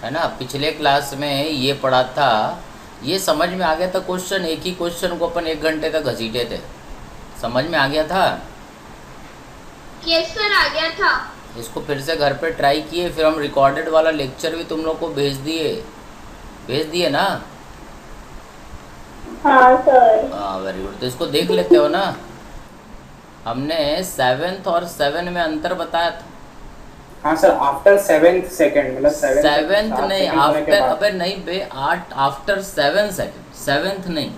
है ना। पिछले क्लास में ये पढ़ा था, ये समझ में आ गया था क्वेश्चन। एक ही क्वेश्चन को अपन 1 घंटे तक घसीटे थे, समझ में आ गया था। यस सर, आ गया था। इसको फिर से घर पे ट्राई किए, फिर हम रिकॉर्डेड वाला लेक्चर भी तुम लोग को भेज दिए ना। हाँ सर। हाँ वेरी गुड। तो इसको देख लेते हो ना। हमने 7th और 7 में अंतर बताया था। हाँ सर, आफ्टर 7th सेकंड, मतलब 7th नहीं, सेकंड होने के आफ्टर, बाद। अबे नहीं बे, 8 आफ्टर 7 सेकंड, 7th नहीं।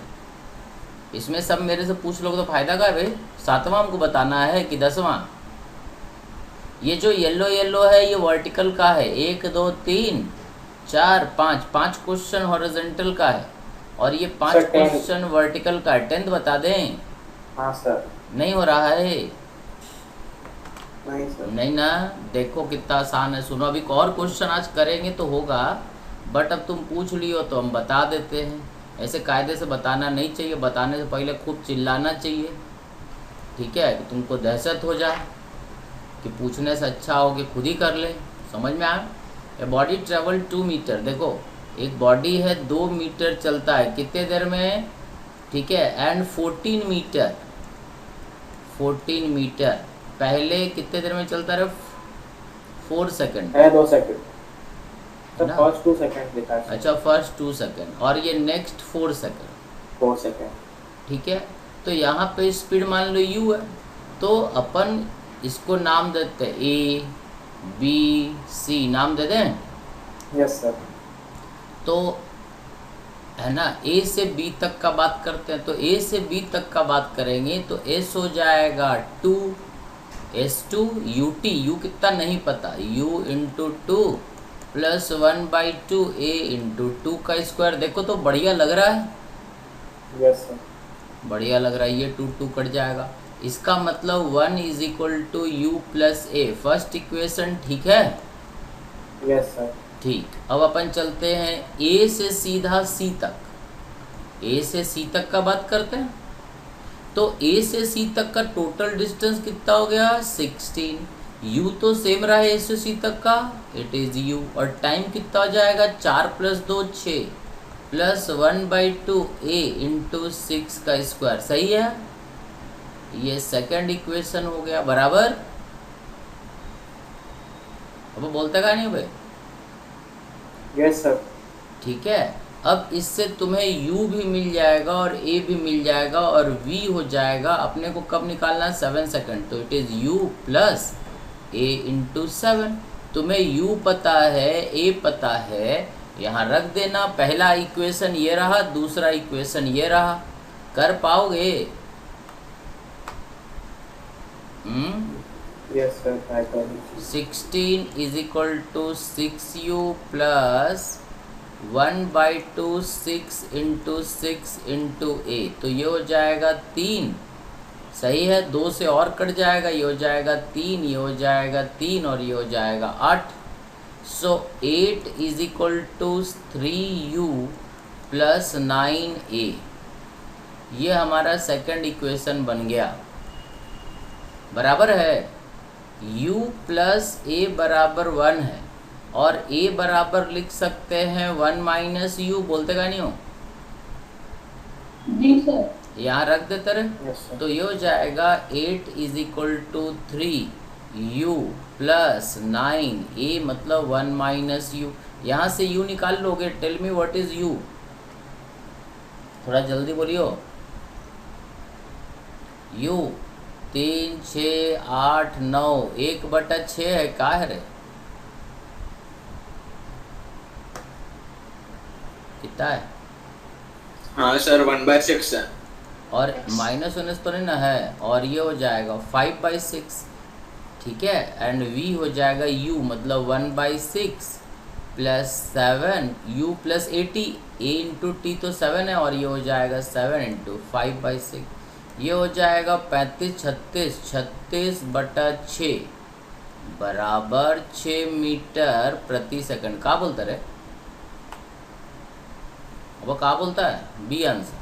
इसमें सब मेरे से पूछ लोगे तो फायदा का है भाई। 7वां हमको बताना है कि 10वां। ये जो येलो येलो है ये वर्टिकल का है। 1 2 3 4 5, 5 क्वेश्चन हॉरिजॉन्टल का है और ये 5 सर, 10। क्वेश्चन वर्टिकल का है। 10th बता दें? हाँ सर। नहीं हो रहा है? नहीं सर। नहीं ना। देखो कितना आसान है। सुनो, अभी एक और क्वेश्चन आज करेंगे तो होगा, बट अब तुम पूछ लियो तो हम बता देते हैं। ऐसे कायदे से बताना नहीं चाहिए, बताने से पहले खूब चिल्लाना चाहिए, ठीक है, कि तुमको दहशत हो जाए कि पूछने से अच्छा हो कि खुद ही कर ले। समझ में आया? A body travel 2 metre. देखो एक बॉडी है 2 मीटर चलता है कितने देर में, ठीक है, एंड 14 मीटर पहले कितने देर में चलता रहे? 4 सेकंड है 2 सेकंड। तो ना? फर्स्ट 2 सेकंड लिखा है। अच्छा, फर्स्ट 2 सेकंड और ये नेक्स्ट 4 सेकंड, 4 सेकंड। ठीक है। तो यहाँ पे स्पीड मान लो u है, तो अपन इसको नाम देते हैं ए बी सी, नाम दे दें। Yes sir. तो है ना, ए से बी तक का बात करते हैं। तो ए से बी तक का बात करेंगे तो एस हो जाएगा 2 S2 UT, यू कितना नहीं पता, u into 2 plus 1/2 a into 2 का स्क्वायर। देखो तो बढ़िया लग रहा है, यस सर। बढ़िया लग रहा है। ये 2 2 कट जाएगा। इसका मतलब 1 is equal to u plus a, first equation, ठीक है। Yes sir. ठीक, अब अपन चलते हैं ए से सीधा सी तक। ए से सी तक का बात करते हैं। तो ए से सी तक का टोटल डिस्टेंस कितना हो गया? 16। यू तो सेम रहा है ए से सी तक का, इट इज यू। और टाइम कितना हो जाएगा? 4 + 2 6 प्लस 1/2 a इंटू 6 का स्क्वायर। सही है, ये सेकंड इक्वेशन हो गया, बराबर। अब बोलते का नहीं भाई? Yes sir. ठीक है। अब इससे तुम्हें u भी मिल जाएगा और a भी मिल जाएगा और v हो जाएगा। अपने को कब निकालना है? 7 सेकंड। तो it is u plus a into 7। तुम्हें u पता है, a पता है, यहाँ रख देना। पहला इक्वेशन ये रहा, दूसरा इक्वेशन ये रहा। कर पाओगे? Yes sir. 16 is equal to 6u plus 1/2 6 into 6 into A. तो ये हो जाएगा 3। सही है, 2 से और कट जाएगा, ये हो जाएगा 3, ये हो जाएगा 3 और ये हो जाएगा 8। So 8 is equal to 3u plus 9a। ये हमारा सेकंड इक्वेशन बन गया, बराबर है। u प्लस a बराबर 1 है और a बराबर लिख सकते हैं 1 माइनस यू। बोलते का नहीं हो? जी सर। यहाँ रख देते रहे। Yes sir. तो ये हो जाएगा 8 is equal to 3u plus 9a, मतलब 1 माइनस यू। यहाँ से u निकाल लोगे। Tell me what is u, थोड़ा जल्दी बोलियो। u 3 6 8 9, 1/6 है। का है रे? कितना है? हाँ सर, 1/6 है। और माइनस उन्नीस तो नहीं ना है। और ये हो जाएगा 5/6, ठीक है। एंड v हो जाएगा u, मतलब 1/6 plus 7 u plus 80 a into T तो 7 है और ये हो जाएगा 7 इंटू 5/6। ये हो जाएगा 35 36 बराबर 6 मीटर प्रति सेकंड। का बोलता रहे? वो का बोलता है? B answer.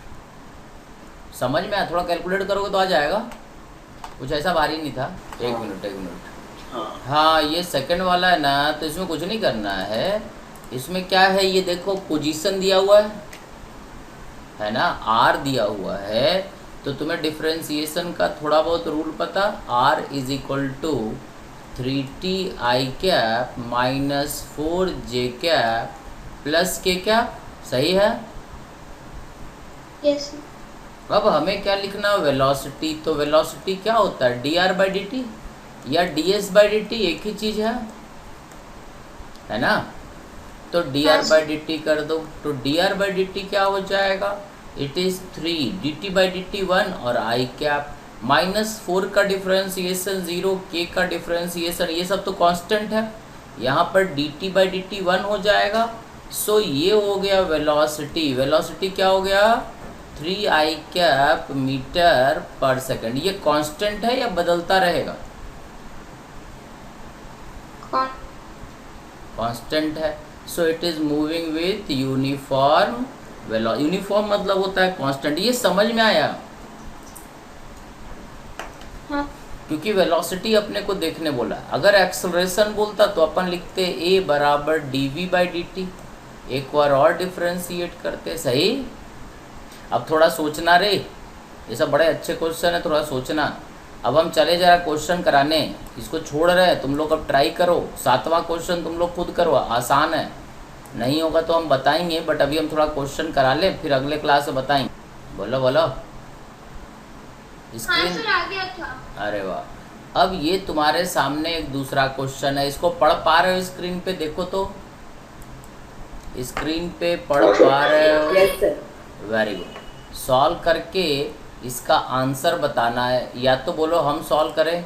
समझ में आया? थोड़ा कैलकुलेट करोगे तो आ जाएगा, कुछ ऐसा भारी नहीं था। एक मिनट। हाँ हाँ, ये सेकंड वाला है ना, तो इसमें कुछ नहीं करना है। इसमें क्या है ये देखो, पोजीशन दिया हुआ है ना, आर दिया हुआ है, तो तुम्हें डिफरेंशिएशन का थोड़ा बहुत रूल पता, r is equal to 3t i cap minus 4j cap plus k cap, सही है। यस अब हमें क्या लिखना है, वेलोसिटी, तो वेलोसिटी क्या होता है, D R by D T या D S by D T, एक ही चीज़ है ना। तो D R by D T कर दो, तो D R by D T क्या हो जाएगा, it is 3 D T by D T 1 और आई कैप माइनस 4 का डिफ्रेंसिएशन 0, के का डिफ्रेंसिएशन, ये सब तो कांस्टेंट है, यहाँ पर D T by D T 1 हो जाएगा। सो ये हो गया वेलोसिटी, वेलोसिटी क्या हो गया 3 आई कैप मीटर पर सेकंड। ये कांस्टेंट है या बदलता रहेगा, कांस्टेंट है। So it is moving with uniform velocity, uniform मतलब होता है कांस्टेंट। ये समझ में आया, हाँ क्योंकि वेलोसिटी अपने को देखने बोला, अगर एक्सेलरेशन बोलता तो अपन लिखते a बराबर d v by D T, एक बार और डिफ्रेंशिएट करते, सही। अब थोड़ा सोचना रे, ये सब बड़े अच्छे क्वेश्चन है, थोड़ा सोचना। अब हम चले जरा क्वेश्चन कराने, इसको छोड़ रहे हैं तुम लोग, अब ट्राई करो, 7वां क्वेश्चन तुम लोग खुद करो, आसान है, नहीं होगा तो हम बताएंगे, बट अभी हम थोड़ा क्वेश्चन करा ले, फिर अगले क्लास में बताएंगे। बोलो बोलो। हाँ स्क्रीन, सर आ गया था। अरे वाह। अब ये तुम्हारे सामने एक दूसरा क्वेश्चन है, इसको पढ़ पा रहे हो, स्क्रीन पे देखो तो, स्क्रीन पे पढ़ पा रहे हो, yes sir. Very good. Solve करके इसका आंसर बताना है, या तो बोलो हम सॉल्व करें,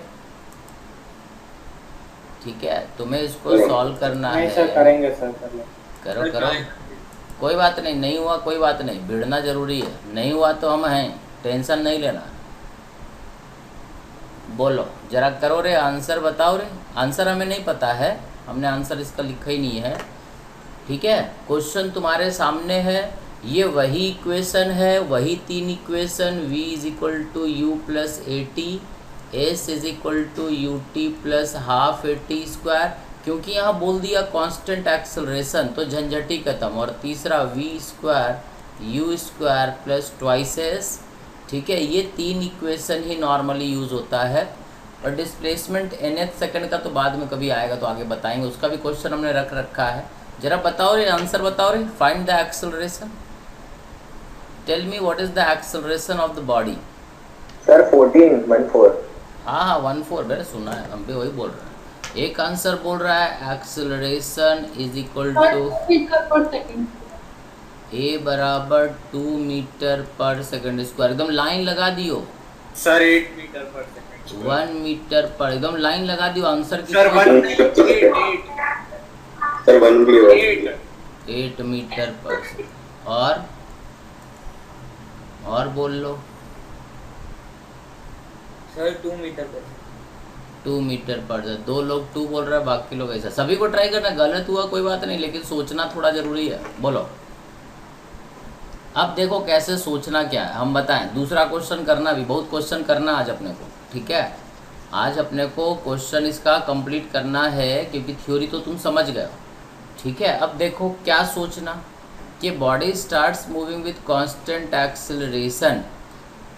ठीक है, तुम्हें इसको सॉल्व करना नहीं है। सर, करेंगे सर, कर लो। करो करो, कोई बात नहीं, नहीं हुआ कोई बात नहीं, भिड़ना जरूरी है, नहीं हुआ तो हम हैं, टेंशन नहीं लेना। बोलो जरा करो रे, आंसर बताओ रे। आंसर हमें नहीं पता है, हमने आंसर इसका लिखा ही नहीं है, ठीक है। क्वेश्चन तुम्हारे सामने है, ये वही इक्वेशन है, वही 3 equation, v is equal to u plus a t, s is equal to u t plus half a t square, क्योंकि यहाँ बोल दिया कांस्टेंट एक्सेलरेशन तो झंझट ही खत्म, और तीसरा v square you square plus twice S, ठीक है। ये 3 इक्वेशन ही नॉर्मली यूज़ होता है, और डिस्प्लेसमेंट nth सेकंड का तो बाद में कभी आएगा तो आगे बताएंगे, उसका भी क्वेश्चन हमने रख रखा है। जरा बताओ रे, आंसर बताओ रे, find the acceleration, tell me what is the acceleration of the body. Sir 14 हाँ 14, मैंने सुना है, हम भी वही बोल रहे हैं। एक आंसर बोल रहा है एक्सेलरेशन इज इक्वल टू ए बराबर 2 मीटर पर सेकंड स्क्वायर, एकदम लाइन लगा दियो sir 8 metre per second, 1 metre पर, एकदम लाइन लगा दियो आंसर की। सर 8 मीटर पर, और बोल लो सर 2 मीटर पर। 2 मीटर पर, 2 लोग 2 बोल रहे हैं, बाकी लोग ऐसा। सभी को ट्राई करना, गलत हुआ कोई बात नहीं, लेकिन सोचना थोड़ा जरूरी है। बोलो अब देखो कैसे सोचना क्या है, हम बताएं। दूसरा क्वेश्चन करना, भी बहुत क्वेश्चन करना आज अपने को, ठीक है। आज अपने को क्वेश्चन इसका कंप्लीट करना है, क्योंकि थ्योरी तो तुम समझ गए हो, ठीक है। अब देखो क्या सोचना कि body starts moving with constant acceleration,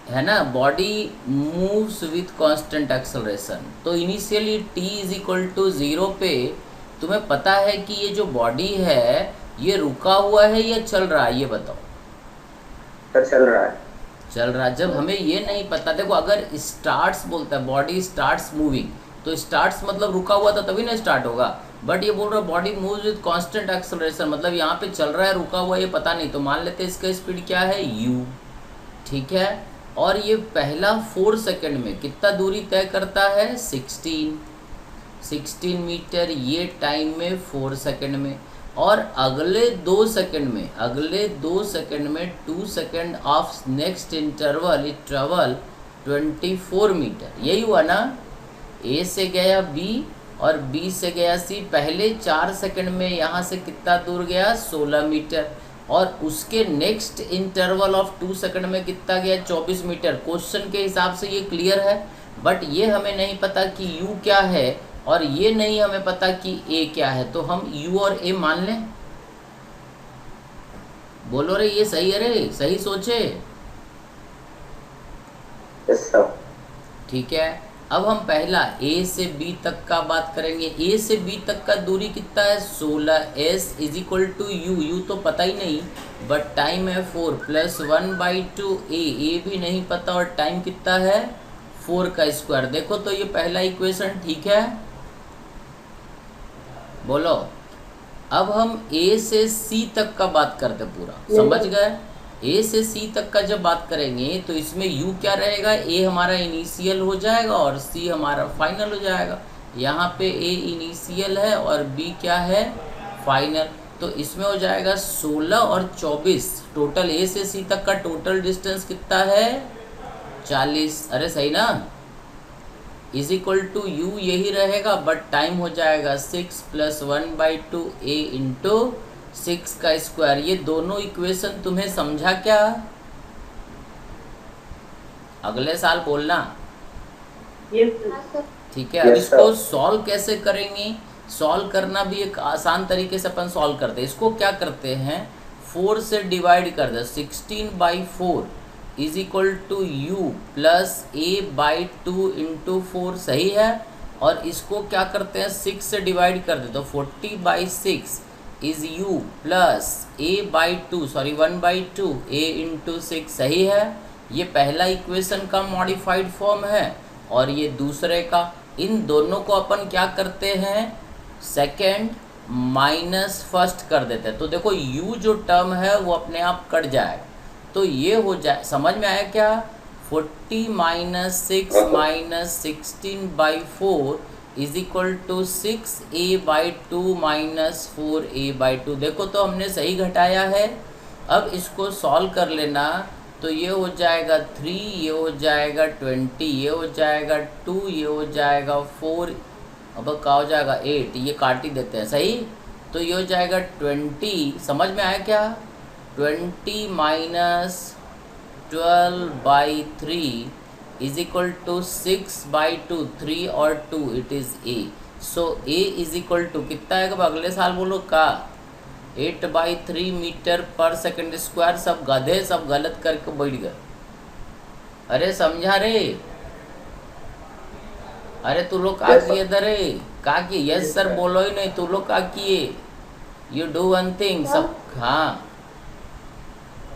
है ना, body moves with constant acceleration, तो initially t is equal to 0 पे तुम्हें पता है कि ये जो बॉडी है ये रुका हुआ है या चल रहा है, ये बताओ। सर चल रहा है। चल रहा है। जब हमें ये नहीं पता, देखो अगर स्टार्ट्स बोलता है, बॉडी स्टार्ट्स मूविंग, तो स्टार्ट्स मतलब रुका हुआ था तभी ना स्टार्ट होगा, बट ये बोल रहा है body moves with constant acceleration, मतलब यहाँ पे चल रहा है रुका हुआ ये पता नहीं, तो मान लेते हैं इसका स्पीड क्या है u, ठीक है। और ये पहला 4 सेकंड में कितना दूरी तय करता है, 16 मीटर, ये टाइम में 4 सेकंड में, और अगले 2 सेकंड में 2 second of next interval it travel 24 metre, यही हुआ ना। ए से गया बी और बी से गया सी, पहले 4 सेकंड में यहाँ से कितना दूर गया, 16 मीटर, और उसके नेक्स्ट इंटरवल ऑफ 2 सेकंड में कितना गया, 24 मीटर। क्वेश्चन के हिसाब से ये क्लियर है, बट ये हमें नहीं पता कि u क्या है, और ये नहीं हमें पता कि a क्या है, तो हम u और a मान लें, बोलो रे, ये सही है रे, सही सोचे। Yes sir. ठीक है, अब हम पहला ए से बी तक का बात करेंगे। ए से बी तक का दूरी कितना है 16s is equal to you तो पता ही नहीं, बट टाइम है 4 प्लस 1/2 ए भी नहीं पता, और टाइम कितना है 4 का स्क्वायर। देखो तो ये पहला इक्वेशन ठीक है, बोलो। अब हम ए से सी तक का बात करते पूरा, समझ गए। ए से सी तक का जब बात करेंगे तो इसमें यू क्या रहेगा, ए हमारा इनिशियल हो जाएगा और सी हमारा फाइनल हो जाएगा। यहाँ पे ए इनिशियल है और बी क्या है, फाइनल। तो इसमें हो जाएगा 16 और 24, टोटल ए से सी तक का टोटल डिस्टेंस कितना है 40। अरे सही ना, इज इक्वल टू यू यही रहेगा, बट टाइम हो जाएगा 6 प्लस 1/2 ए इंटू 6 का स्क्वायर। ये दोनों इक्वेशन तुम्हें समझा क्या? अगले साल बोलना, हाँ सर। ठीक है। अब Yes, इसको sir. सॉल्व कैसे करेंगे, सॉल्व करना भी एक आसान तरीके से अपन सॉल्व करते हैं। इसको क्या करते हैं, 4 से डिवाइड कर दे। 16/4 is equal to u plus a/2 into 4, सही है। और इसको क्या करते हैं 6 से डिवाइड कर दे, तो 40/6 is you plus a/2 sorry 1/2 a into 6, सही है। ये पहला इक्वेशन का मॉडिफाइड फॉर्म है और ये दूसरे का। इन दोनों को अपन क्या करते हैं, सेकेंड माइनस फर्स्ट कर देते हैं। तो देखो u जो टर्म है वो अपने आप कट जाएगा, तो ये हो जाए, समझ में आया क्या। 40 minus 6 minus 16/4 is equal to 6a/2 minus 4a/2। देखो तो हमने सही घटाया है। अब इसको सॉल्व कर लेना, तो ये हो जाएगा 3, ये हो जाएगा 20, ये हो जाएगा 2, ये हो जाएगा 4, अब क्या हो जाएगा 8, ये काट ही देते हैं, सही। तो ये हो जाएगा 20, समझ में आया क्या। 20 माइनस 12/3 इज इक्वल टू 6/2, 3 और 2 it is a. So a is equal to कितना है, अब अगले साल बोलो का 8/3 मीटर पर सेकंड स्क्वायर। सब गधे, सब गलत करके बैठ गए। अरे समझा रे, अरे तू लोग का किए दरे, का किए, यस सर बोलो ही नहीं, तू लोग का किए। यू डू वन थिंग सब, हाँ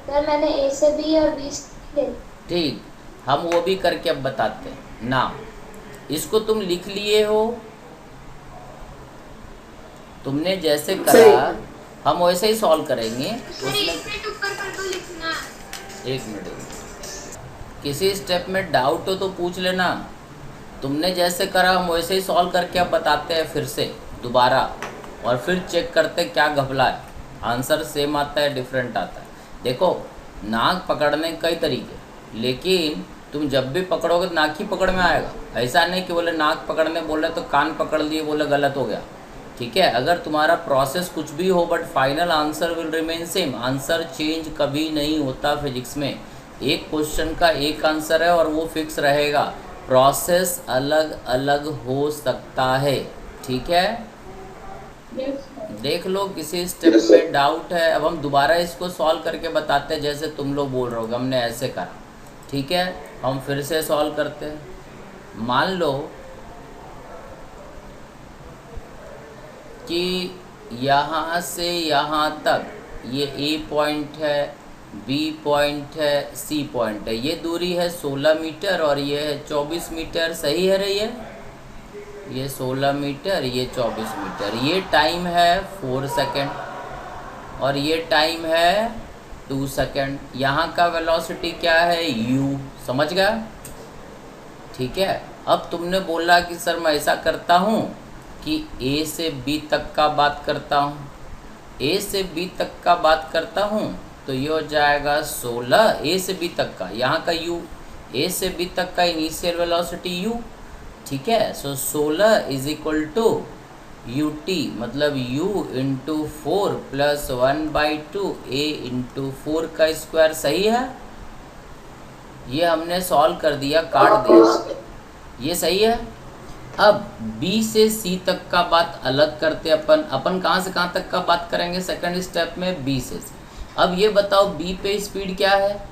सर मैंने ए से बी और बी से ले। ठीक, हम वो भी करके अब बताते हैं ना। इसको तुम लिख लिए हो, तुमने जैसे करा हम वैसे ही सॉल्व करेंगे। सर एक मिनट ऊपर कर दो लिखना। एक मिनट, किसी स्टेप में डाउट हो तो पूछ लेना। तुमने जैसे करा हम वैसे ही सॉल्व करके अब बताते हैं फिर से दोबारा, और फिर चेक करते क्या घपला है, आंसर सेम आता है डिफरेंट आता है। देखो नाक पकड़ने कई तरीके, लेकिन तुम जब भी पकड़ोगे नाक ही पकड़ में आएगा। ऐसा नहीं कि बोले नाक पकड़ने बोले तो कान पकड़ लिए बोले गलत हो गया, ठीक है। अगर तुम्हारा प्रोसेस कुछ भी हो but final answer will remain same. Answer change कभी नहीं होता फिजिक्स में। एक क्वेश्चन का एक आंसर है और वो फिक्स रहेगा, प्रोसेस अलग अलग हो सकता है, ठीक है। देख लो किसी स्टेप में डाउट है। अब हम दोबारा इसको सॉल्व करके बताते हैं, जैसे तुम लोग बोल रहे हो हमने ऐसे करा, ठीक है। हम फिर से सॉल्व करते हैं। मान लो कि यहाँ से यहाँ तक ये ए पॉइंट है, बी पॉइंट है, सी पॉइंट है। ये दूरी है 16 मीटर और ये है 24 मीटर, सही है रे। ये 16 मीटर, ये 24 मीटर। ये टाइम है 4 सेकेंड और ये टाइम है 2 सेकेंड। यहाँ का वेलोसिटी क्या है u, समझ गया, ठीक है। अब तुमने बोला कि सर मैं ऐसा करता हूँ कि a से b तक का बात करता हूँ, a से b तक का बात करता हूँ, तो ये हो जाएगा 16 a से b तक का, यहाँ का u, a से b तक का इनिशियल वेलोसिटी u, ठीक है। So 16 is equal to u t, मतलब u into 4 plus 1/2 a into 4 का स्क्वायर, सही है। ये हमने सॉल्व कर दिया, काट दिया, ये सही है। अब b से c तक का बात अलग करते अपन कहाँ से कहाँ तक का बात करेंगे सेकंड स्टेप में, b से c। अब ये बताओ बी पे स्पीड क्या है,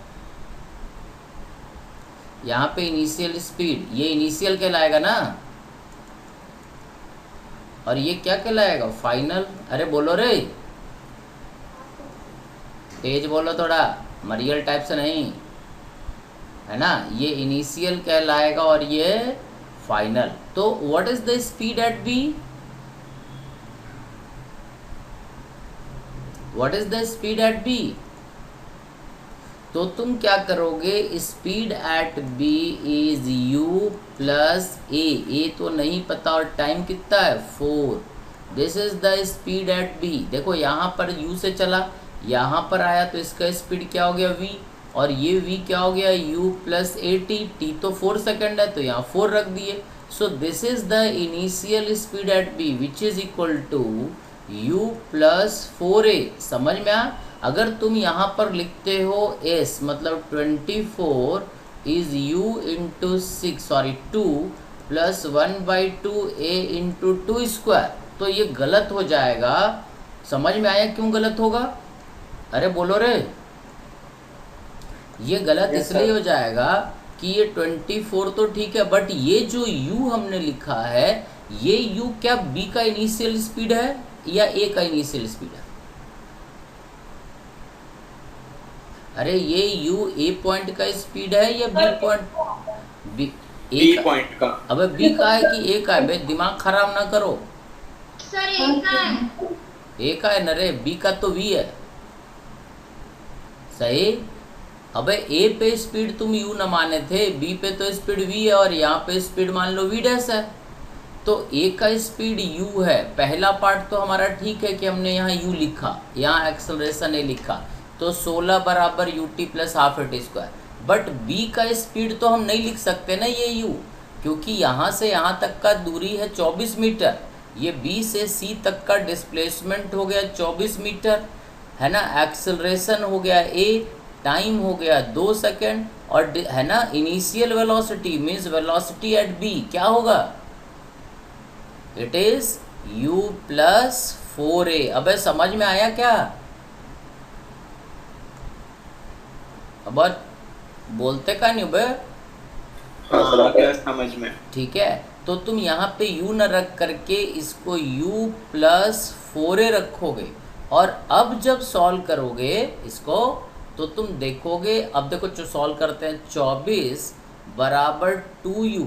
यहाँ पे इनिशियल स्पीड, ये इनिशियल कहलाएगा ना, और ये क्या कहलाएगा, फाइनल। अरे बोलो रे, तेज बोलो थोड़ा, मरियल टाइप से नहीं, है ना। ये इनिशियल कहलाएगा और ये फाइनल। तो what is the speed at B, what is the speed at B. तो तुम क्या करोगे, speed at B is u plus A तो नहीं पता और टाइम कितना है 4, this is the speed at B. देखो यहाँ पर u से चला, यहाँ पर आया तो इसका स्पीड क्या हो गया v, और ये v क्या हो गया u प्लस ए टी तो 4 सेकेंड है तो यहाँ 4 रख दिए। So this is the initial speed at b which is equal to u plus 4a। समझ में आ, अगर तुम यहाँ पर लिखते हो s मतलब 24 is u into 2 plus 1/2 a into 2 square, तो ये गलत हो जाएगा। समझ में आया क्यों गलत होगा, अरे बोलो रे। ये गलत Yes, इसलिए sir. हो जाएगा कि ये 24 तो ठीक है, बट ये जो u हमने लिखा है, ये u क्या b का इनिशियल स्पीड है या a का इनिशियल स्पीड है। अरे ये u a पॉइंट का स्पीड है या b पॉइंट, बी a का, पॉइंट का। अबे b का है कि a का है बे, दिमाग खराब ना करो। सर एक का है। a का है न रे, b का तो v है, सही। अबे a पे स्पीड तुम u न माने थे, b पे तो स्पीड v है और यहाँ पे स्पीड मान लो v डैश है, तो a का स्पीड u है। पहला पार्ट तो हमारा ठीक है कि हमने यहाँ u लिखा, यहाँ एक्सेलरेशन a लिखा, तो 16 बराबर ut plus half at square. But b का स्पीड तो हम नहीं लिख सकते ना ये u, क्योंकि यहाँ से यहाँ तक का दूरी है 24 मीटर, ये b से c तक का डिस्प्लेसमेंट हो गया 24 मीटर, है ना। एक्सेलरेशन हो गया a, टाइम हो गया 2 सेकेंड, और है ना initial velocity means velocity at b क्या होगा, it is u plus 4a। अबे समझ में आया क्या, अब बोलते का नहीं बे, हाँ क्या समझ में। ठीक है। तो तुम यहाँ पे u न रख करके इसको u प्लस 4a रखोगे, और अब जब सॉल्व करोगे इसको तो तुम देखोगे, अब देखो जो सॉल्व करते हैं, 24 बराबर 2u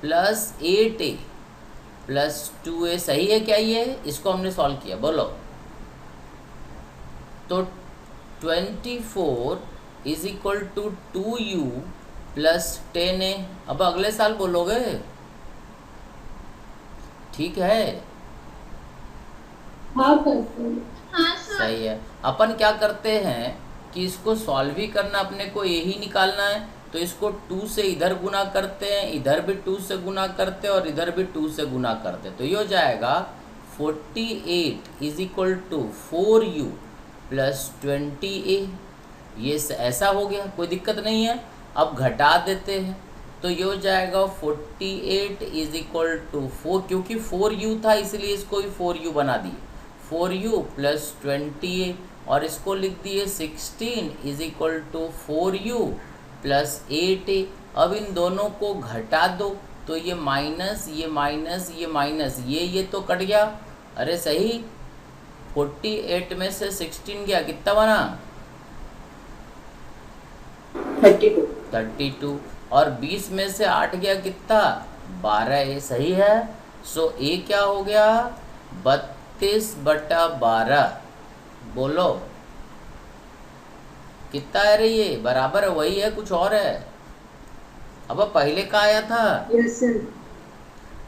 plus 8a plus 2a, सही है क्या, ये इसको हमने सॉल्व किया, बोलो। तो 24 is equal to 2u plus 10a। अब अगले साल बोलोगे, ठीक है, हाँ सर। सही है। अपन क्या करते हैं कि इसको सॉल्व ही करना, अपने को यही निकालना है, तो इसको 2 से इधर गुना करते हैं, इधर भी 2 से गुना करते हैं और इधर भी 2 से गुना करते हैं, तो ये हो जाएगा 48 is equal to 4u plus 20a। ये ऐसा हो गया, कोई दिक्कत नहीं है। अब घटा देते हैं तो ये हो जाएगा 48 इज इक्वल टू 4, क्योंकि 4u था इसलिए इसको भी 4u बना दिए, 4u प्लस 20a, और इसको लिख दिए 16 is equal to 4u plus 8a। अब इन दोनों को घटा दो तो ये माइनस ये माइनस ये माइनस, ये तो कट गया, अरे सही। 48 में से 16 गया, कितना बना 32, और 20 में से 8 गया, कितना 12, ये सही है। सो ए क्या हो गया 32/12, बोलो कितना है रे, ये बराबर है, वही है कुछ और है। अब पहले का आया था,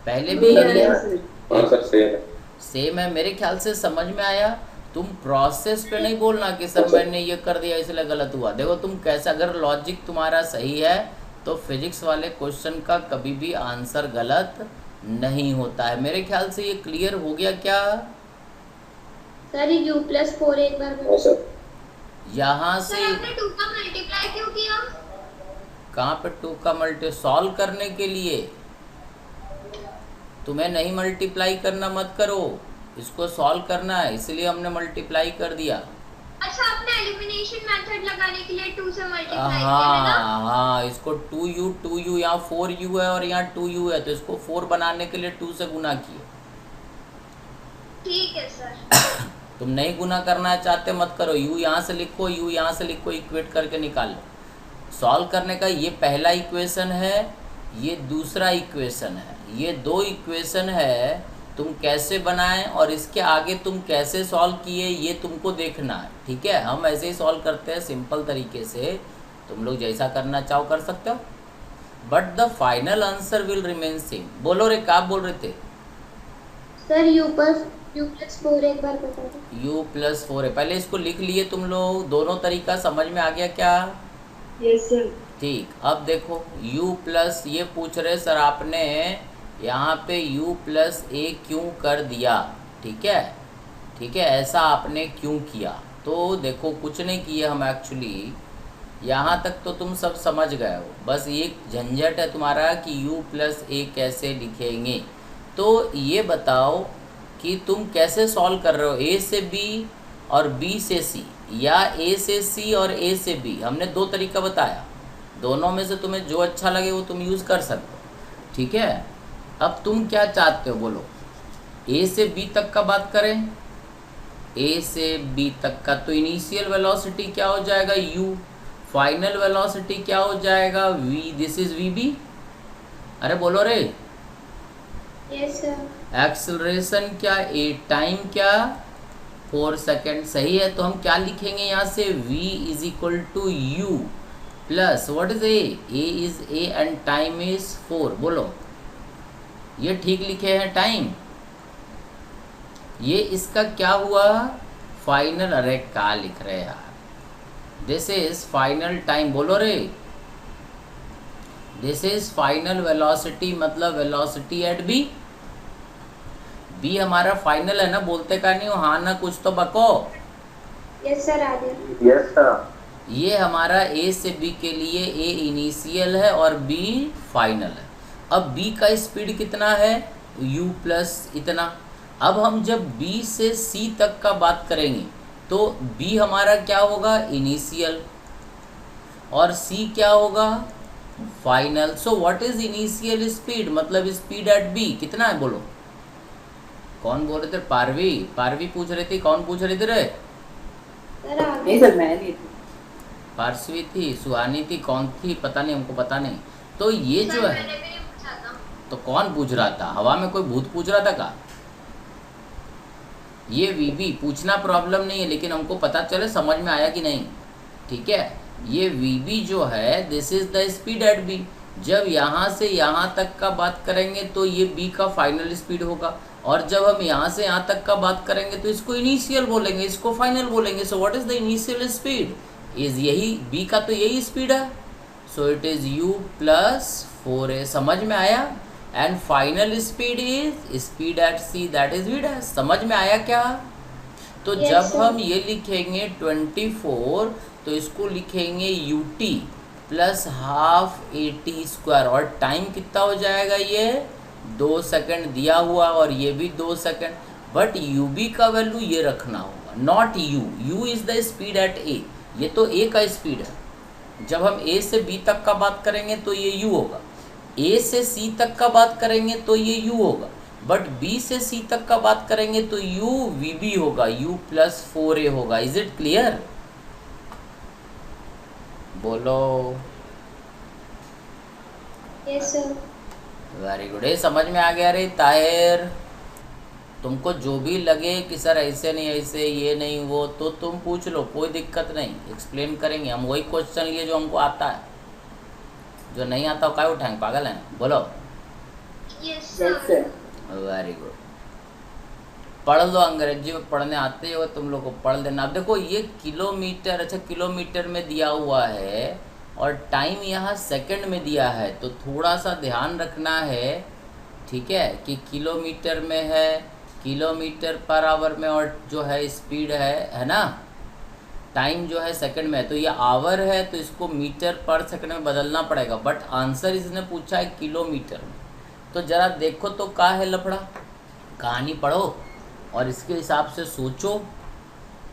पहले भी यही है, हाँ सर सेम है। सेम है, मेरे ख्याल से समझ में आया। तुम प्रोसेस पे नहीं बोलना कि सर मैंने ये कर दिया इसलिए गलत हुआ। देखो तुम कैसा, अगर लॉजिक तुम्हारा सही है तो फिजिक्स वाले क्वेश्चन का कभी भी आंसर गलत नहीं होता है। मेरे ख्याल से ये क्लियर हो गया क्या? सर ये u प्लस 4 एक बार हाँ सर। यहाँ से सर आपने 2 का मल्टीप्लाई क्यों किया? कहाँ पे 2 का मल्टी, सॉल्व करने के लिए। तुम्हें नहीं मल्टीप्लाई करना मत करो, इसको सॉल्व करना है, इसलिए हमने मल्टीप्लाई कर दिया। अच्छा, आपने एलिमिनेशन मेथड लगाने के लिए 2 से मल्टीप्लाई किया है ना? हाँ, इसको 2u यहाँ 4u है और यहाँ 2u है, तो इसको 4 बनाने के लिए 2 से गुना किए। ठीक है सर। तुम नहीं गुना करना चाहते मत करो, u यहाँ से लिखो, u यहाँ से लिखो, इक्वेट करके निकालो। सॉल्व करने का ये पहला इक्वेशन है, ये दूसरा इक्वेशन है, ये 2 इक्वेशन है। तुम कैसे बनाएं और इसके आगे तुम कैसे सॉल्व किए ये तुमको देखना है, ठीक है। हम ऐसे ही सॉल्व करते हैं सिंपल तरीके से, तुम लोग जैसा करना चाहो कर सकते हो, but the final answer will remain same. बोलो रे, क्या बोल रहे थे? सर u प्लस 4 एक बार बता दो। u प्लस 4 है, पहले इसको लिख लिए तुम लोग। दोनों तरीका समझ में आ गया क्या? Yes sir. ठीक, अब देखो u प्लस, ये पूछ रहे सर आपने यहाँ पे u प्लस a क्यों कर दिया, ठीक है, ठीक है, ऐसा आपने क्यों किया? तो देखो कुछ नहीं किया हम एक्चुअली, यहाँ तक तो तुम सब समझ गए हो, बस ये झंझट है तुम्हारा कि u प्लस a कैसे लिखेंगे। तो ये बताओ कि तुम कैसे सॉल्व कर रहे हो, a से b और b से c, या a से c और a से b। हमने 2 तरीका बताया, दोनों में से तुम्हें जो अच्छा लगे वो तुम यूज़ कर सकते हो, ठीक है। अब तुम क्या चाहते हो बोलो? a से b तक का बात करें, a से b तक का, तो इनिशियल वेलोसिटी क्या हो जाएगा u, फाइनल वेलोसिटी क्या हो जाएगा v, दिस इज vb। अरे बोलो रे। Yes sir. एक्सेलरेशन क्या, a टाइम क्या 4 सेकेंड, सही है। तो हम क्या लिखेंगे यहाँ से, v is equal to u plus what is a is a and time is 4। बोलो, ये ठीक लिखे हैं टाइम, ये इसका क्या हुआ फाइनल। अरे क्या लिख रहे यार, दिस इज फाइनल टाइम। बोलो रे, दिस इज फाइनल वेलोसिटी, मतलब वेलोसिटी एट बी। बी हमारा फाइनल है ना, बोलते का नहीं हो, हाँ ना कुछ तो बको। यस सर, आ गया। Yes sir. ये हमारा ए से बी के लिए ए इनिशियल है और बी फाइनल है। अब बी का स्पीड कितना है, u प्लस इतना। अब हम जब b से c तक का बात करेंगे तो b हमारा क्या होगा, इनिशियल, और c क्या होगा, final. So what is initial speed, मतलब स्पीड एट b कितना है बोलो। कौन बोल रहे थे? पारवी, पारवी पूछ रही थी। कौन पूछ रही थी रे? सर आ नहीं गया। सर, मैंने ली थी। पार्श्वी थी, सुहानी थी, कौन थी पता नहीं, हमको पता नहीं। तो ये जो है, मैंने भी नहीं पूछा था। तो कौन पूछ रहा था? हवा में कोई भूत पूछ रहा था का? ये वीबी पूछना प्रॉब्लम नहीं है, लेकिन हमको पता चले समझ में आया कि नहीं, ठीक है। ये वीबी जो है, this is the speed at B. जब यहाँ से यहाँ तक का बात करेंगे तो ये बी का फाइनल स्पीड होगा, और जब हम यहाँ से यहाँ तक का बात करेंगे तो इसको इनिशियल बोलेंगे, इसको फाइनल बोलेंगे। So what is the initial speed, is यही बी का तो यही स्पीड है। So it is u plus 4a। समझ में आया? And final speed is speed at c, that is v dash. समझ में आया क्या? तो Yes, जब sir. हम ये लिखेंगे 24, तो इसको लिखेंगे ut plus half AT square, और टाइम कितना हो जाएगा, ये 2 सेकंड दिया हुआ, और ये भी 2 सेकंड। बट ub का वैल्यू ये रखना होगा, not u is the speed eight a। ये तो a का स्पीड है। जब हम a से b तक का बात करेंगे तो ये u होगा, a से c तक का बात करेंगे तो ये u होगा, बट b से c तक का बात करेंगे तो u vb होगा, u प्लस 4a होगा। Is it clear? बोलो। Yes sir. वेरी गुड, ये समझ में आ गया रे ताहिर? तुमको जो भी लगे कि सर ऐसे नहीं ऐसे, ये नहीं वो, तो तुम पूछ लो, कोई दिक्कत नहीं, एक्सप्लेन करेंगे हम। वही क्वेश्चन लिए जो हमको आता है, जो नहीं आता वो क्या उठाएंगे, पागल हैं? बोलो। Yes yes sir. Sir. Very good, पढ़ लो, अंग्रेजी में पढ़ने आते हो तुम लोग को, पढ़ लेना। अब देखो ये किलोमीटर, अच्छा किलोमीटर में दिया हुआ है और टाइम यहाँ सेकंड में दिया है, तो थोड़ा सा ध्यान रखना है, ठीक है, कि किलोमीटर में है, किलोमीटर पर आवर में, और जो है स्पीड है ना, टाइम जो है सेकंड में है, तो ये आवर है तो इसको मीटर पर सेकंड में बदलना पड़ेगा, बट आंसर इसने पूछा है किलोमीटर में। तो ज़रा देखो तो क्या है लफड़ा, कहानी पढ़ो और इसके हिसाब से सोचो,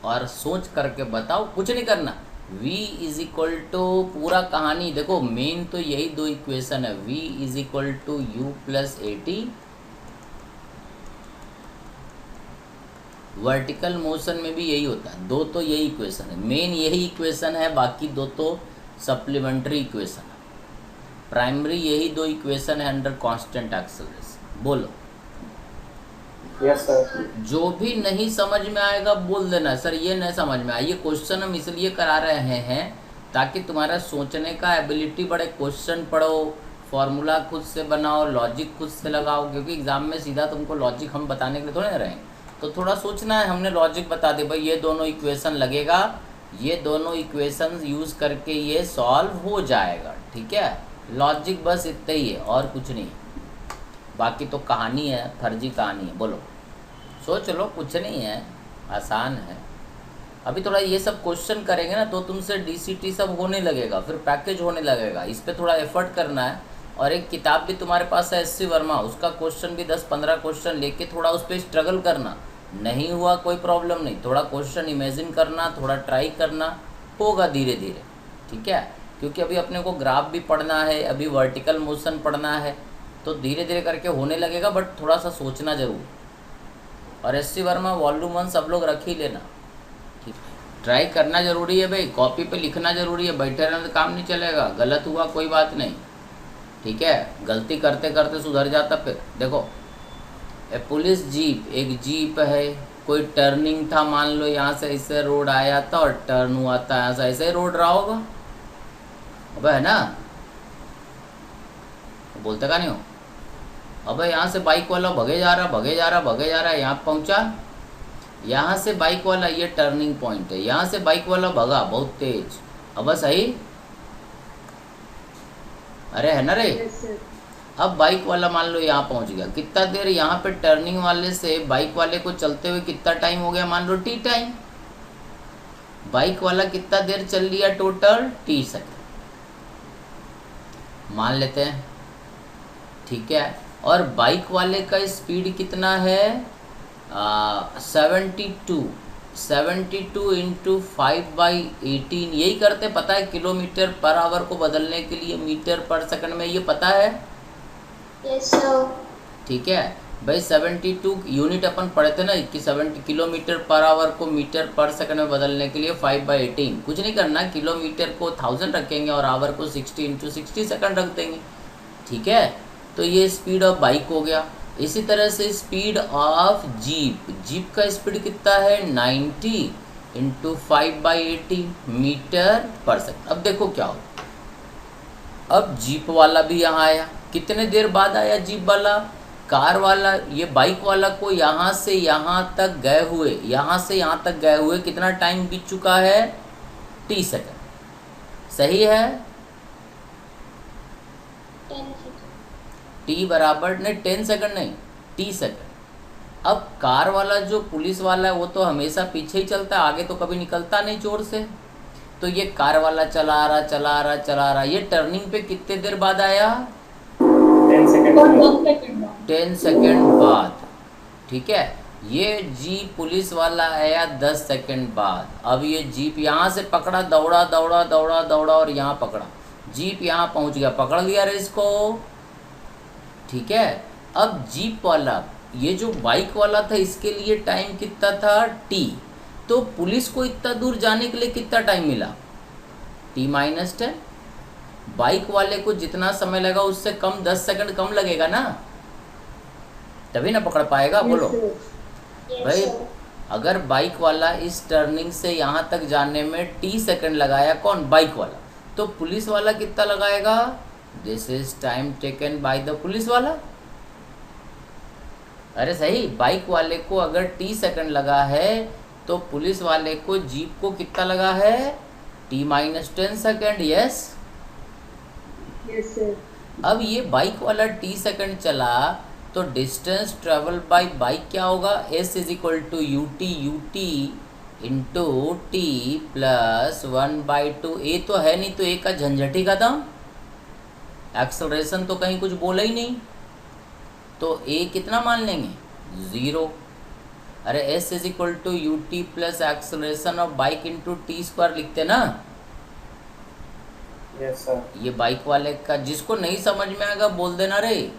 और सोच करके बताओ, कुछ नहीं करना। v इज इक्वल टू पूरा कहानी देखो, मेन तो यही दो इक्वेशन है, v is equal to u plus a t. Vertical motion में भी यही होता है, दो तो यही इक्वेशन है, मेन यही इक्वेशन है, बाकी दो तो सप्लीमेंट्री इक्वेशन है। प्राइमरी यही दो इक्वेशन है अंडर कांस्टेंट एक्सेलरेशन। बोलो। Yes sir. जो भी नहीं समझ में आएगा बोल देना, सर ये नहीं समझ में आया। ये क्वेश्चन हम इसलिए करा रहे हैं ताकि तुम्हारा सोचने का एबिलिटी बढ़े। क्वेश्चन पढ़ो, फॉर्मूला खुद से बनाओ, लॉजिक खुद से लगाओ, क्योंकि एग्जाम में सीधा तुमको लॉजिक हम बताने के लिए थोड़े ना रहें, तो थोड़ा सोचना है। हमने लॉजिक बता दे भाई, ये दोनों इक्वेशन लगेगा, ये दोनों इक्वेशन यूज़ करके ये सॉल्व हो जाएगा। ठीक है, लॉजिक बस इतना ही है और कुछ नहीं, बाकी तो कहानी है, फर्जी कहानी है। बोलो, सोच लो, कुछ नहीं है, आसान है। अभी थोड़ा ये सब क्वेश्चन करेंगे ना तो तुमसे डीसीटी सब होने लगेगा, फिर पैकेज होने लगेगा, इस पर थोड़ा एफर्ट करना है। और एक किताब भी तुम्हारे पास है एससी वर्मा, उसका क्वेश्चन भी 10-15 क्वेश्चन लेके थोड़ा उस पर स्ट्रगल करना। नहीं हुआ कोई प्रॉब्लम नहीं, थोड़ा क्वेश्चन इमेजिन करना, थोड़ा ट्राई करना, होगा धीरे धीरे। ठीक है, क्योंकि अभी अपने को ग्राफ भी पढ़ना है, अभी वर्टिकल मोशन पढ़ना है, तो धीरे धीरे करके होने लगेगा, बट थोड़ा सा सोचना जरूर। और एससी वर्मा वॉल्यूम 1 सब लोग रख ही लेना। ठीक, ट्राई करना जरूरी है भाई, कॉपी पे लिखना जरूरी है, बैठे रहने से काम नहीं चलेगा। गलत हुआ कोई बात नहीं, ठीक है, गलती करते करते सुधर जाता। फिर देखो, ए पुलिस जीप, एक जीप है, कोई टर्निंग था, मान लो यहाँ से ऐसे रोड आया था और टर्न हुआ था, यहाँ से ऐसे रोड रहा होगा, अब है ना, बोलते का नहीं हो। अब यहाँ से बाइक वाला भगे जा रहा, यहाँ पहुँचा, यहाँ से बाइक वाला, ये टर्निंग पॉइंट है, यहाँ से बाइक वाला भगा बहुत तेज, अब सही, अरे है ना रे। अब बाइक वाला मान लो यहाँ पहुँच गया, कितना देर यहाँ पे टर्निंग वाले से बाइक वाले को चलते हुए कितना टाइम हो गया, मान लो टी टाइम। बाइक वाला कितना देर चल लिया टोटल, टी सेकंड मान लेते हैं। ठीक है, और बाइक वाले का स्पीड कितना है, 72 इंटू 5/18, यही करते, पता है किलोमीटर पर आवर को बदलने के लिए मीटर पर सेकंड में, ये पता है। Yes sir. ठीक है भाई, 72 यूनिट अपन पढ़े थे ना कि 70 किलोमीटर पर आवर को मीटर पर सेकंड में बदलने के लिए 5/18, कुछ नहीं करना, किलोमीटर को 1000 रखेंगे और आवर को 60 इंटू 60 सेकंड रख देंगे। ठीक है, तो ये स्पीड ऑफ बाइक हो गया। इसी तरह से स्पीड ऑफ जीप, जीप का स्पीड कितना है, 90 इंटू 5/18 मीटर पर सेकंड। अब देखो क्या हो, अब जीप वाला भी यहाँ आया, कितने देर बाद आया जीप वाला, कार वाला, ये बाइक वाला को यहाँ से यहाँ तक गए हुए, यहाँ से यहाँ तक गए हुए कितना टाइम बीत चुका है, टी सेकंड, सही है। 10 सेकंड। टी बराबर नहीं, 10 सेकंड नहीं, टी सेकंड। अब कार वाला जो पुलिस वाला है वो तो हमेशा पीछे ही चलता है, आगे तो कभी निकलता नहीं जोर से, तो ये कार वाला चला रहा, ये टर्निंग पे कितने देर बाद आया, 10 सेकंड। 10 सेकंड बाद। ठीक है, ये जीप पुलिस वाला आया 10 सेकंड बाद। अब ये जीप यहाँ से पकड़ा, दौड़ा और यहाँ पकड़ा, जीप यहाँ पहुँच गया, पकड़ लिया रे इसको। ठीक है, अब जीप वाला, ये जो बाइक वाला था, इसके लिए टाइम कितना था, टी, तो पुलिस को इतना दूर जाने के लिए कितना टाइम मिला, t-10। बाइक वाले को जितना समय लगा उससे कम, 10 सेकंड कम लगेगा ना, तभी ना पकड़ पाएगा। बोलो भाई, अगर बाइक वाला इस टर्निंग से यहाँ तक जाने में t सेकंड लगाया, कौन, बाइक वाला, तो पुलिस वाला कितना लगाएगा, this is time taken by the police वाला। अरे सही, बाइक वाले को अगर t सेकंड लगा है तो पुलिस वाले को, जीप को कितना लगा है, t-10 सेकंड। Yes sir. अब ये बाइक वाला t सेकंड चला तो डिस्टेंस ट्रेवल बाय बाइक क्या होगा, s is equal to ut into t plus 1/2। A तो है नहीं, तो ए का झंझट ही खत्म, एक्सेलरेशन तो कहीं कुछ बोला ही नहीं, तो ए कितना मान लेंगे, 0। अरे s is equal to u t plus acceleration of bike into t square लिखते ना। Yes sir. ये बाइक वाले का, जिसको नहीं समझ में आएगा बोल देना रे।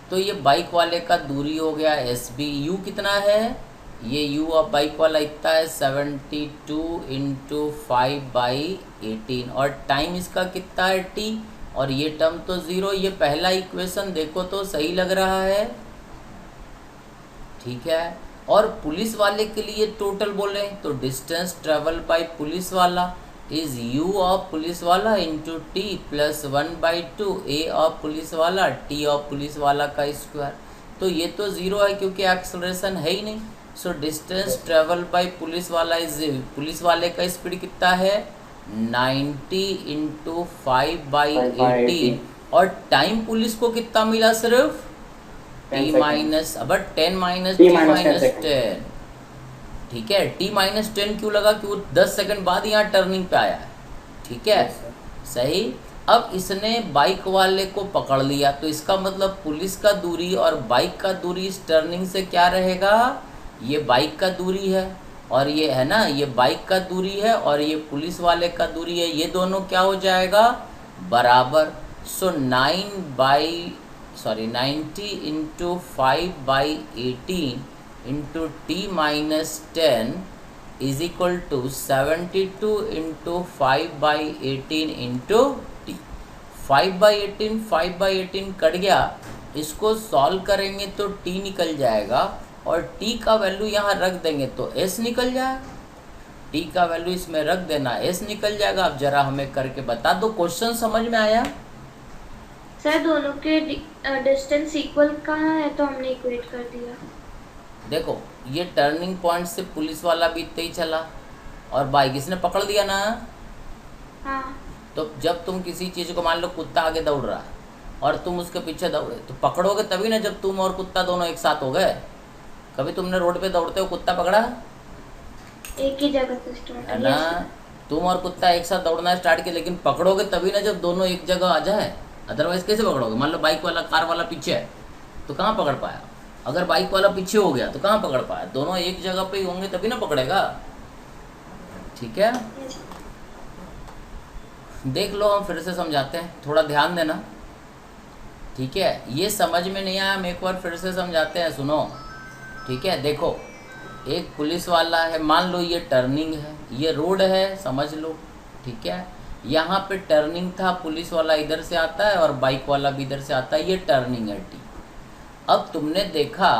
तो ये बाइक वाले का दूरी हो गया एस बी। यू कितना है, ये यू ऑफ बाइक वाला इतना है 72 इंटू 5/18 और टाइम इसका कितना है टी, और ये टर्म तो ज़ीरो। ये पहला इक्वेशन देखो तो सही लग रहा है, ठीक है। और पुलिस वाले के लिए टोटल बोले तो डिस्टेंस ट्रेवल बाय पुलिस वाला इज यू ऑफ पुलिस वाला into T plus 1/2 A of police वाला टी ऑफ पुलिस वाला का स्क्वायर। तो ये तो ज़ीरो है क्योंकि एक्सलरेशन है ही नहीं। सो डिस्टेंस ट्रेवल बाय पुलिस वाला इज, पुलिस वाले का स्पीड कितना है 90 इंटू 5/18 और टाइम पुलिस को कितना मिला सिर्फ टी माइनस, अब 10 माइनस टी माइनस 10, ठीक है। टी माइनस 10 क्यों लगा, क्यों 10 सेकंड बाद यहाँ टर्निंग पे आया है, ठीक है सही। अब इसने बाइक वाले को पकड़ लिया तो इसका मतलब पुलिस का दूरी और बाइक का दूरी इस टर्निंग से क्या रहेगा, ये बाइक का दूरी है और ये है ना, ये बाइक का दूरी है और ये पुलिस वाले का दूरी है, ये दोनों क्या हो जाएगा बराबर। So 90 into 5/18 into t minus 10 is equal to 72 into 5/18 into t. 5/18 cut गया, इसको सॉल्व करेंगे तो टी निकल जाएगा और टी का वैल्यू यहाँ रख देंगे तो एस निकल जाएगा। टी का वैल्यू इसमें रख देना, एस निकल जाएगा। अब जरा हमें करके बता दो, क्वेश्चन समझ में आया। सर दोनों के डिस्टेंस इक्वल कहाँ है तो हमने इक्वेट कर दिया। देखो ये टर्निंग पॉइंट से पुलिस वाला भी इतना ही चला और बाइक इसने पकड़ दिया ना। हाँ। तो जब तुम किसी चीज़ को, मान लो कुत्ता आगे दौड़ रहा है और तुम उसके पीछे दौड़े, तो पकड़ोगे तभी ना जब तुम और कुत्ता दोनों एक साथ हो गए। कभी तुमने रोड पे दौड़ते हो कुत्ता पकड़ा, एक ही जगह से स्टार्ट है ना। तुम और कुत्ता एक साथ दौड़ना स्टार्ट किया, लेकिन पकड़ोगे तभी ना जब दोनों एक जगह आ जाए, अदरवाइज कैसे पकड़ोगे। मान लो बाइक वाला कार वाला पीछे है तो कहाँ पकड़ पाया, अगर बाइक वाला पीछे हो गया तो कहाँ पकड़ पाया, दोनों एक जगह पे ही होंगे तभी ना पकड़ेगा, ठीक है। देख लो हम फिर से समझाते हैं, थोड़ा ध्यान देना, ठीक है। ये समझ में नहीं आया, हम एक बार फिर से समझाते हैं, सुनो, ठीक है। देखो एक पुलिस वाला है, मान लो ये टर्निंग है, ये रोड है, समझ लो, ठीक है। यहाँ पे टर्निंग था, पुलिस वाला इधर से आता है और बाइक वाला भी इधर से आता है, ये टर्निंग है टी। अब तुमने देखा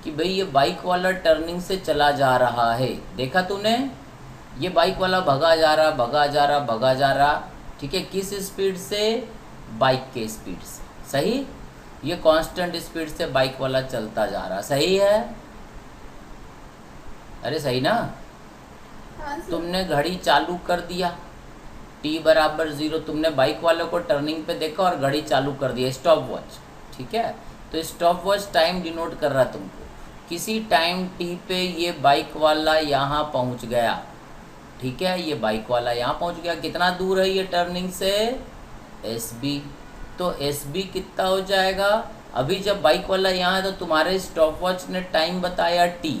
कि भाई ये बाइक वाला टर्निंग से चला जा रहा है, देखा तूने, ये बाइक वाला भगा जा रहा भगा जा रहा भगा जा रहा, ठीक है। किस स्पीड से, बाइक के स्पीड से, सही। ये कांस्टेंट स्पीड से बाइक वाला चलता जा रहा, सही है, अरे सही ना। तुमने घड़ी चालू कर दिया t बराबर 0, तुमने बाइक वाले को टर्निंग पे देखा और घड़ी चालू कर दिया, स्टॉप वॉच, ठीक है। तो स्टॉप वॉच टाइम डिनोट कर रहा है तुमको। किसी टाइम t पे ये बाइक वाला यहाँ पहुँच गया, ठीक है, ये बाइक वाला यहाँ पहुँच गया। कितना दूर है ये टर्निंग से, SB। तो SB कितना हो जाएगा, अभी जब बाइक वाला यहाँ है तो तुम्हारे स्टॉप वॉच ने टाइम बताया t,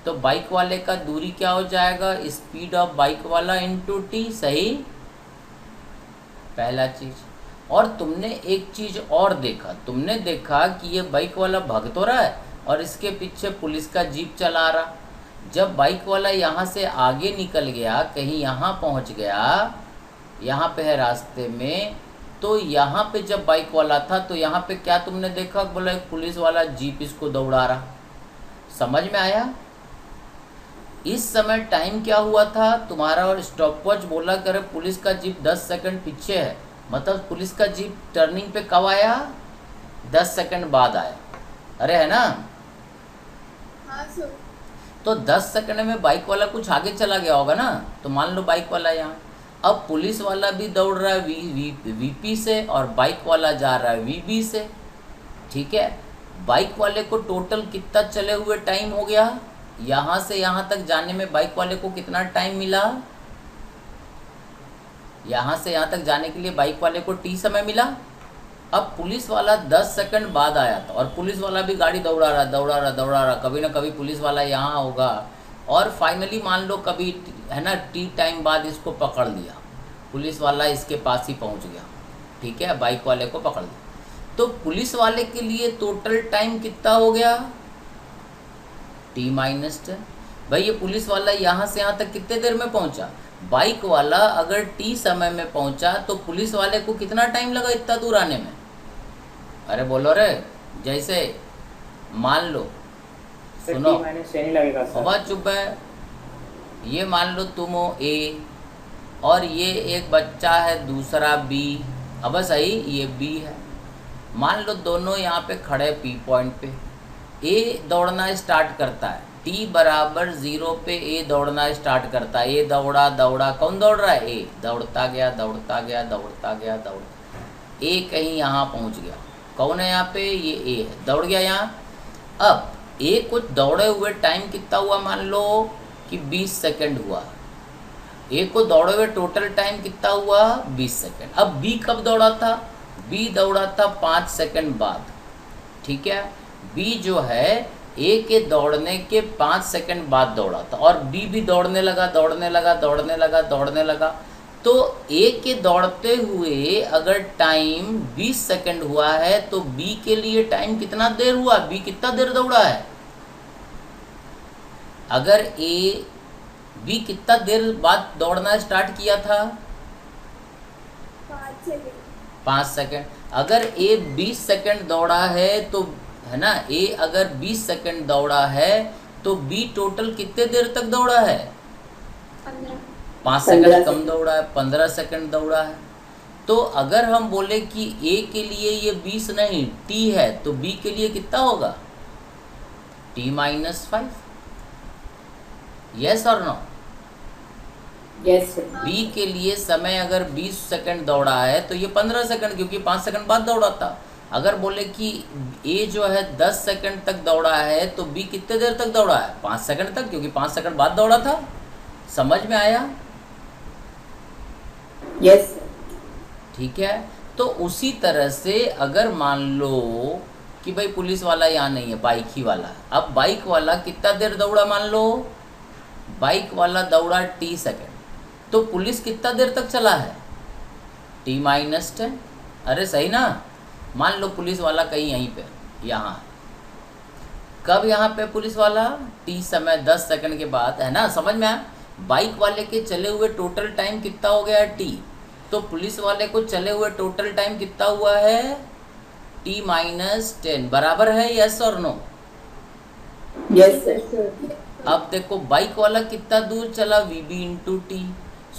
तो बाइक वाले का दूरी क्या हो जाएगा, स्पीड ऑफ बाइक वाला इंटू टी, सही, पहला चीज़। और तुमने एक चीज़ और देखा, तुमने देखा कि ये बाइक वाला भाग तो रहा है और इसके पीछे पुलिस का जीप चला रहा। जब बाइक वाला यहाँ से आगे निकल गया, कहीं यहाँ पहुँच गया, यहाँ पे है रास्ते में, तो यहाँ पे जब बाइक वाला था तो यहाँ पे क्या तुमने देखा, बोला एक पुलिस वाला जीप इसको दौड़ा रहा, समझ में आया। इस समय टाइम क्या हुआ था तुम्हारा, और स्टॉप वॉच बोला करे पुलिस का जीप 10 सेकंड पीछे है, मतलब पुलिस का जीप टर्निंग पे कब आया, 10 सेकंड बाद आया, अरे है ना। हाँ सर। तो 10 सेकंड में बाइक वाला कुछ आगे चला गया होगा ना। तो मान लो बाइक वाला यहाँ, अब पुलिस वाला भी दौड़ रहा है VP से और बाइक वाला जा रहा है VB से, ठीक है। बाइक वाले को टोटल कितना चले हुए टाइम हो गया, यहाँ से यहाँ तक जाने में बाइक वाले को कितना टाइम मिला, यहाँ से यहाँ तक जाने के लिए बाइक वाले को t समय मिला, अब पुलिस वाला 10 सेकंड बाद आया था और पुलिस वाला भी गाड़ी दौड़ा रहा, कभी ना कभी पुलिस वाला यहाँ होगा और फाइनली मान लो कभी है ना टी टाइम बाद इसको पकड़ लिया, पुलिस वाला इसके पास ही पहुँच गया, ठीक है, बाइक वाले को पकड़ लिया। तो पुलिस वाले के लिए टोटल टाइम कितना हो गया, t-10। भाई ये पुलिस वाला यहाँ से यहाँ तक कितने देर में पहुँचा, बाइक वाला अगर t समय में पहुँचा तो पुलिस वाले को कितना टाइम लगा इतना दूर आने में। अरे बोलो रे, जैसे मान लो, सुनो -10 लगेगा सर। बाबा चुप है, ये मान लो तुम हो A और ये एक बच्चा है दूसरा B, अब सही ये B है, मान लो दोनों यहाँ पे खड़े P पॉइंट पे, A दौड़ना स्टार्ट करता है, t बराबर 0 पे A दौड़ना स्टार्ट करता है, A दौड़ा, कौन दौड़ रहा है, A दौड़ता गया, A कहीं यहाँ पहुँच गया, कौन है यहाँ पे, ये A है, दौड़ गया यहाँ। अब A को दौड़े हुए टाइम कितना हुआ, मान लो कि 20 सेकंड हुआ, A को दौड़े हुए टोटल टाइम कितना हुआ 20 सेकंड। अब B कब दौड़ा था, B दौड़ा था 5 सेकंड बाद, ठीक है, B जो है A के दौड़ने के 5 सेकंड बाद दौड़ा था और B भी दौड़ने लगा, तो A के दौड़ते हुए अगर टाइम 20 सेकंड हुआ है तो B के लिए टाइम कितना देर हुआ, B कितना देर दौड़ा है, अगर B कितना देर बाद दौड़ना स्टार्ट किया था, 5 सेकंड। अगर A 20 सेकंड दौड़ा है तो है ना, A अगर 20 सेकंड दौड़ा है तो B टोटल कितने देर तक दौड़ा है, 5 सेकंड कम दौड़ा है, 15 सेकंड दौड़ा है। तो अगर हम बोले कि A के लिए ये 20 नहीं T है तो B के लिए कितना होगा, t-5, यस और नो, यस B के लिए समय अगर 20 सेकंड दौड़ा है तो ये 15 सेकंड, क्योंकि 5 सेकंड बाद दौड़ा था। अगर बोले कि A जो है 10 सेकंड तक दौड़ा है तो B कितने देर तक दौड़ा है, 5 सेकंड तक, क्योंकि 5 सेकंड बाद दौड़ा था। समझ में आया, यस ठीक है। तो उसी तरह से अगर मान लो कि भाई पुलिस वाला यहाँ नहीं है, बाइक ही वाला है, अब बाइक वाला कितना देर दौड़ा, मान लो बाइक वाला दौड़ा t सेकंड, तो पुलिस कितना देर तक चला है, t-10। अरे सही ना, मान लो पुलिस वाला कहीं यहीं पे, यहाँ कब यहाँ पे पुलिस वाला t समय 10 सेकंड के बाद, है ना, समझ में आया। बाइक वाले के चले हुए टोटल टाइम कितना हो गया t, तो पुलिस वाले को चले हुए टोटल टाइम कितना हुआ है, t-10 बराबर है, यस और नो, यस सर। अब देखो बाइक वाला कितना दूर चला, vb into T,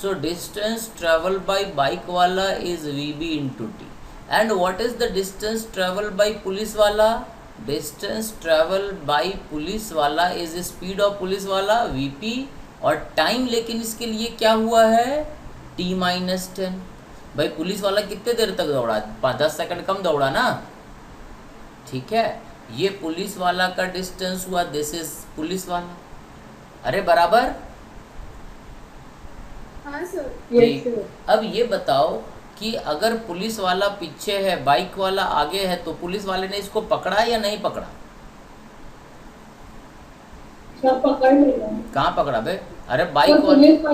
so distance travel by bike वाला is vb into T. And what is the distance travel by police वाला, डिस्टेंस ट्रेवल बाय पुलिस वाला इज स्पीड ऑफ पुलिस वाला vp, और टाइम लेकिन इसके लिए क्या हुआ है, t-10। भाई पुलिस वाला कितने देर तक दौड़ा, 10 सेकंड कम दौड़ा ना, ठीक है, ये पुलिस वाला का डिस्टेंस हुआ, दिस इज पुलिस वाला, अरे बराबर, हाँ सर। ठीक। अब ये बताओ कि अगर पुलिस वाला पीछे है बाइक वाला आगे है तो पुलिस वाले ने इसको पकड़ा या नहीं पकड़ा, सब पकड़ लेगा, कहाँ पकड़ा बे, अरे बाइक वाला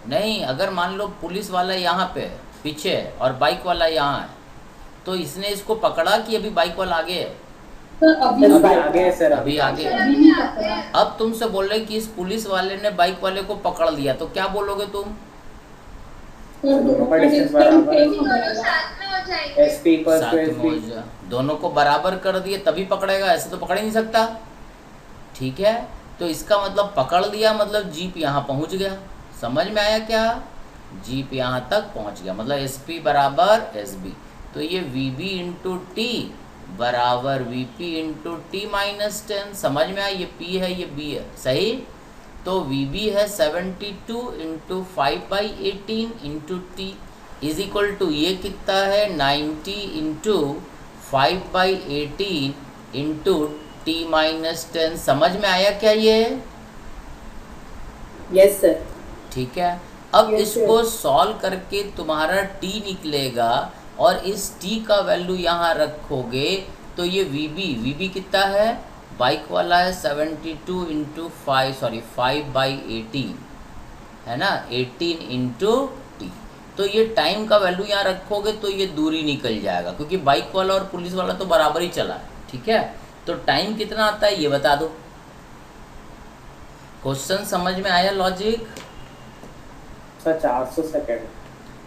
नहीं, अगर मान लो पुलिस वाला यहाँ पे है, पीछे है और बाइक वाला यहाँ है, तो इसने इसको पकड़ा कि अभी बाइक वाला आगे है, अभी आगे है सर, अभी आगे है। अब तुमसे बोल रहे कि इस पुलिस वाले ने बाइक वाले को पकड़ लिया, तो क्या बोलोगे तुम, दोनों का डिस्टेंस बराबर है, दोनों साथ में हो जाएंगे। SP इक्वल्स साथ टू में हो SP। जा, दोनों को बराबर कर दिए तभी पकड़ेगा, ऐसे तो पकड़ ही नहीं सकता, ठीक है। तो इसका मतलब पकड़ लिया मतलब जीप यहाँ पहुँच गया, समझ में आया क्या, जीप यहाँ तक पहुँच गया, मतलब SP बराबर SB, तो ये VB इंटू टी बराबर VP इंटू t-10, समझ में आया, ये P है ये B है, सही। तो VB है 72 into 5/18 into t is equal to ये कितना है 90 इंटू 5/18 इंटू t-10, समझ में आया क्या ये, यस सर। ठीक है। अब Yes, इसको सॉल्व करके तुम्हारा t निकलेगा और इस t का वैल्यू यहाँ रखोगे तो ये वीबी कितना है, बाइक वाला है 72 इंटू 5 सॉरी 5/18 है ना, 18 इंटू टी। तो ये टाइम का वैल्यू यहाँ रखोगे तो ये दूरी निकल जाएगा, क्योंकि बाइक वाला और पुलिस वाला तो बराबर ही चला है, ठीक है। तो टाइम कितना आता है ये बता दो। क्वेश्चन समझ में आया, logic? Sir 400 second.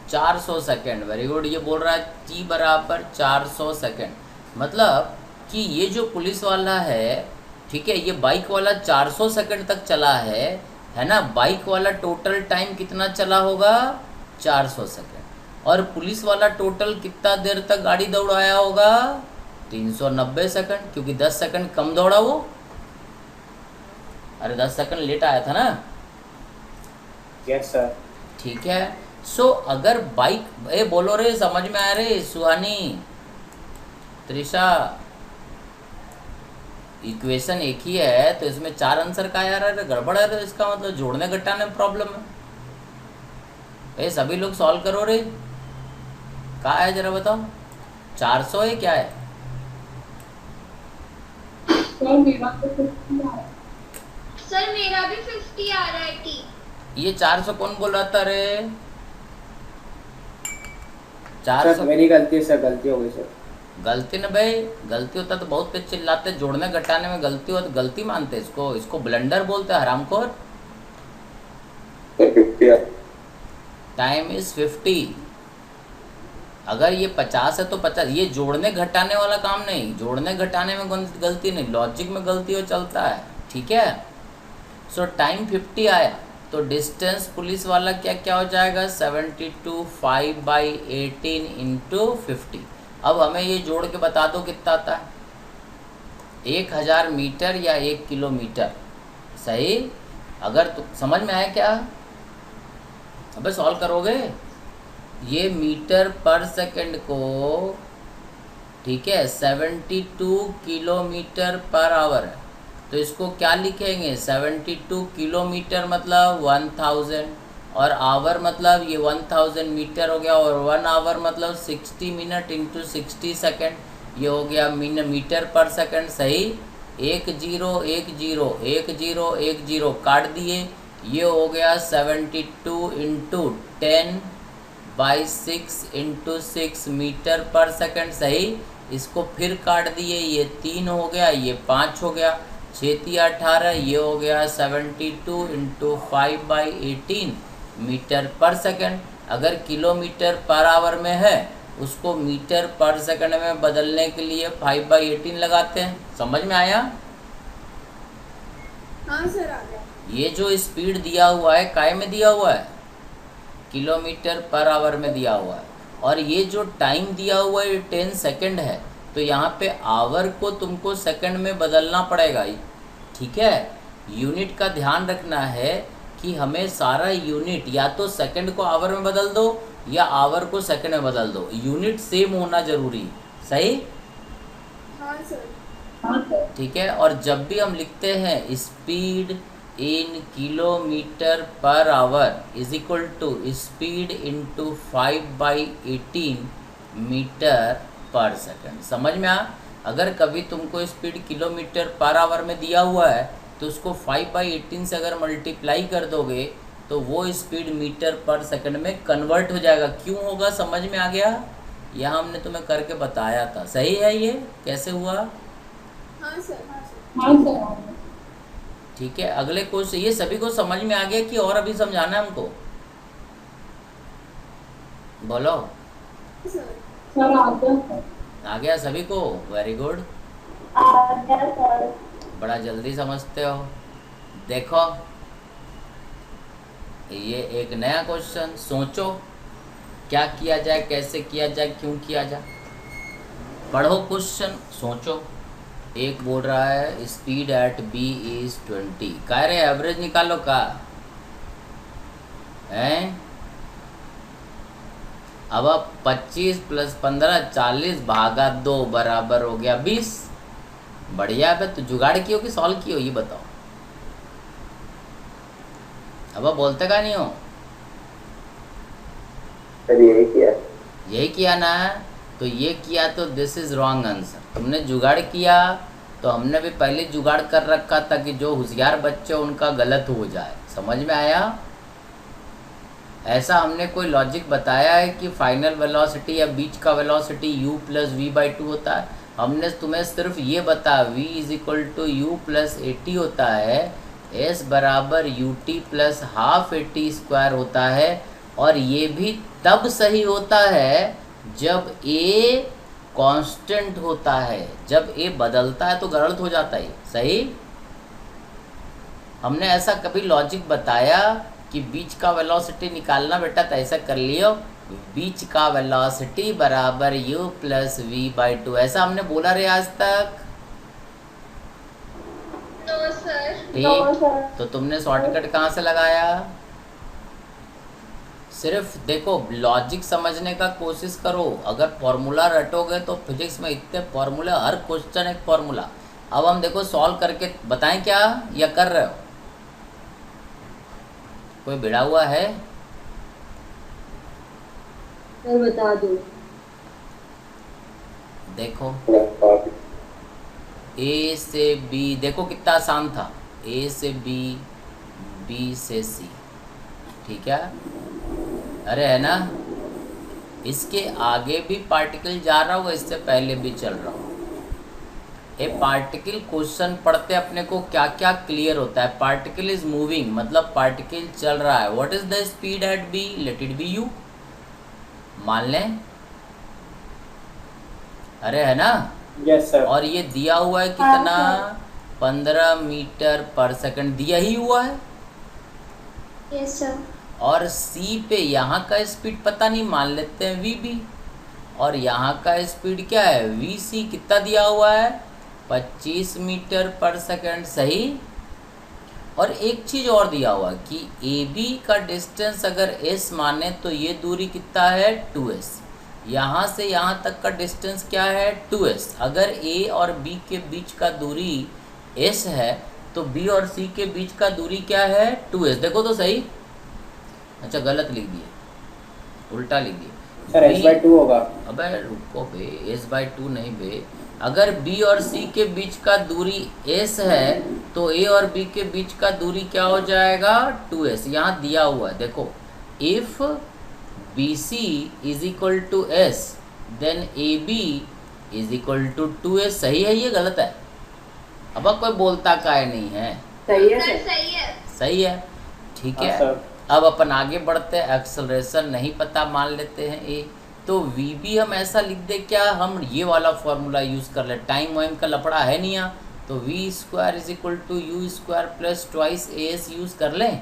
400 second, very good. ये बोल रहा है t बराबर 400 सेकेंड, मतलब कि ये जो पुलिस वाला है, ठीक है, ये बाइक वाला 400 सेकेंड तक चला है ना। बाइक वाला टोटल टाइम कितना चला होगा, 400 सेकेंड, और पुलिस वाला टोटल कितना देर तक गाड़ी दौड़ाया होगा, 390 सेकेंड, क्योंकि 10 सेकेंड कम दौड़ा वो। अरे 10 सेकेंड लेट आया था ना। Yes sir. ठीक है। सो अगर बाइक, ए बोलो रे, समझ में आ रहे सुहानी, त्रिशा, इक्वेशन एक ही है तो इसमें 4 आंसर का यार है, गड़बड़ है, तो इसका मतलब जोड़ने घटाने में प्रॉब्लम है। ए सभी लोग सॉल्व करो रे, क्या है जरा बताओ, 400 है क्या है? सर मेरा तो 50 आ रहा है। सर मेरा भी 50 आ रहा है टी। ये 400 कौन बोल रहा था रे? सर 400 मेरी गलती है सर, गलती हो गई सर। गलती न भाई, गलती होता तो बहुत तेज चिल्लाते, जोड़ने घटाने में गलती हो तो गलती मानते, इसको ब्लंडर बोलते हैं, हरामखोर। Time is 50। अगर ये 50 है तो 50, ये जोड़ने घटाने वाला काम नहीं, जोड़ने घटाने में गलती नहीं, लॉजिक में गलती हो चलता है, ठीक है। सो टाइम 50 आया तो डिस्टेंस पुलिस वाला क्या क्या हो जाएगा, 72 5/18 इंटू 50। अब हमें ये जोड़ के बता दो कितना आता है, 1000 मीटर या 1 किलोमीटर, सही। अगर तो समझ में आया क्या, अबे सॉल्व करोगे। ये मीटर पर सेकंड को, ठीक है, 72 किलोमीटर पर आवर है, तो इसको क्या लिखेंगे, 72 किलोमीटर मतलब 1000, और आवर मतलब ये 1000 मीटर हो गया, और 1 आवर मतलब 60 मिनट इंटू 60 सेकेंड, ये हो गया मीटर पर सेकंड, सही। 1 0 1 0 1 0 1 0 काट दिए, ये हो गया 72 into 10/6 into 6 metre per second, सही। इसको फिर काट दिए, ये 3 हो गया, ये 5 हो गया, 6 18, ये हो गया 72 इंटू 5/18 मीटर पर सेकंड। अगर किलोमीटर पर आवर में है, उसको मीटर पर सेकंड में बदलने के लिए 5/18 लगाते हैं। समझ में आया? हाँ सर आ गया। ये जो स्पीड दिया हुआ है काय में दिया हुआ है, किलोमीटर पर आवर में दिया हुआ है, और ये जो टाइम दिया हुआ है 10 सेकंड है, तो यहाँ पे आवर को तुमको सेकंड में बदलना पड़ेगा, ठीक है। यूनिट का ध्यान रखना है कि हमें सारा यूनिट या तो सेकंड को आवर में बदल दो या आवर को सेकंड में बदल दो, यूनिट सेम होना जरूरी, सही। हाँ सर। हाँ सर। ठीक है। और जब भी हम लिखते हैं speed in kilometre per hour is equal to speed into 5/18 metre per second, समझ में आ। अगर कभी तुमको स्पीड किलोमीटर पर आवर में दिया हुआ है तो उसको 5/18 से अगर मल्टीप्लाई कर दोगे तो वो स्पीड मीटर पर सेकंड में कन्वर्ट हो जाएगा। क्यों होगा, समझ में आ गया? यह हमने तुम्हें करके बताया था, सही है। ये कैसे हुआ? हाँ सर। हाँ सर। ठीक है। अगले क्वेश्चन, ये सभी को समझ में आ गया कि और अभी समझाना है हमको? बोलो। सर आ गया सर। आ गया सभी को? वेरी गुड, आ गया सर। बड़ा जल्दी समझते हो। देखो ये एक नया क्वेश्चन, सोचो क्या किया जाए, कैसे किया जाए, क्यों किया जाए। पढ़ो क्वेश्चन, सोचो। एक बोल रहा है स्पीड एट b इज 20, कह रहे एवरेज निकालो का है। अब 25 + 15 40 भागा 2 बराबर हो गया 20। बढ़िया है। तो जुगाड़ की हो कि सॉल्व की हो ये बताओ। अब बोलते का नहीं हो? सर यही किया। यही किया ना, तो ये किया तो दिस इज़ रॉन्ग आंसर। तुमने जुगाड़ किया तो हमने भी पहले जुगाड़ कर रखा था कि जो होशियार बच्चे उनका गलत हो जाए। समझ में आया? ऐसा हमने कोई लॉजिक बताया है कि फाइनल वेलोसिटी या बीच का वेलोसिटी u + v/2 होता है? हमने तुम्हें सिर्फ ये बताया v = u + at होता है, s बराबर ut + ½ at² होता है, और ये भी तब सही होता है जब a कांस्टेंट होता है। जब a बदलता है तो गलत हो जाता है। सही? हमने ऐसा कभी लॉजिक बताया कि बीच का वेलोसिटी निकालना बेटा, तो ऐसा कर लियो, बीच का वेलोसिटी बराबर u + v/2। ऐसा हमने बोला रे आज तक? No sir. ठीक, तो तुमने शॉर्टकट कहाँ से लगाया? सिर्फ देखो, लॉजिक समझने का कोशिश करो। अगर फॉर्मूला रटोगे तो फिजिक्स में इतने फॉर्मूले, हर क्वेश्चन एक फॉर्मूला। अब हम देखो सॉल्व करके बताएं क्या, या कर रहे हो? कोई भिड़ा हुआ है? सर बता दो। देखो A से B, देखो कितना आसान था। A से B, B से C, ठीक है? अरे है ना? इसके आगे भी पार्टिकल जा रहा होगा, इससे पहले भी चल रहा होगा। ए पार्टिकल क्वेश्चन पढ़ते अपने को क्या क्या क्लियर होता है। पार्टिकल इज मूविंग, मतलब पार्टिकल चल रहा है। What is the speed at B? Let it be u, मान लें। अरे है ना? Yes sir. और ये दिया हुआ है कितना? 15 मीटर पर सेकंड दिया ही हुआ है। Yes sir. और C पे यहाँ का स्पीड पता नहीं, मान लेते हैं VB। और यहाँ का स्पीड क्या है? VC। कितना दिया हुआ है? 25 मीटर पर सेकंड। सही? और एक चीज़ और दिया हुआ कि AB का डिस्टेंस अगर S माने तो ये दूरी कितना है? 2S। यहाँ से यहाँ तक का डिस्टेंस क्या है? 2S। अगर A और B के बीच का दूरी S है तो B और C के बीच का दूरी क्या है? 2S। देखो तो सही। अच्छा गलत लिख दिए, उल्टा लिख दिए। सर s/2 होगा। अबे रुको बे, s/2 नहीं बे। अगर B और C के बीच का दूरी S है तो A और B के बीच का दूरी क्या हो जाएगा? 2S। यहाँ दिया हुआ है देखो, if BC = S then AB = 2S। सही है? ये गलत है? अब कोई बोलता काहे नहीं है? सही है सर सर। सही है। सही है, ठीक है। सर। अब अपन आगे बढ़ते हैं। एक्सेलरेशन नहीं पता, मान लेते हैं ए। तो VB हम ऐसा लिख दे क्या, हम ये वाला फॉर्मूला यूज़ कर ले। टाइम वाइम का लफड़ा है नहीं यहाँ, तो v² = u² + 2as यूज़ कर लें।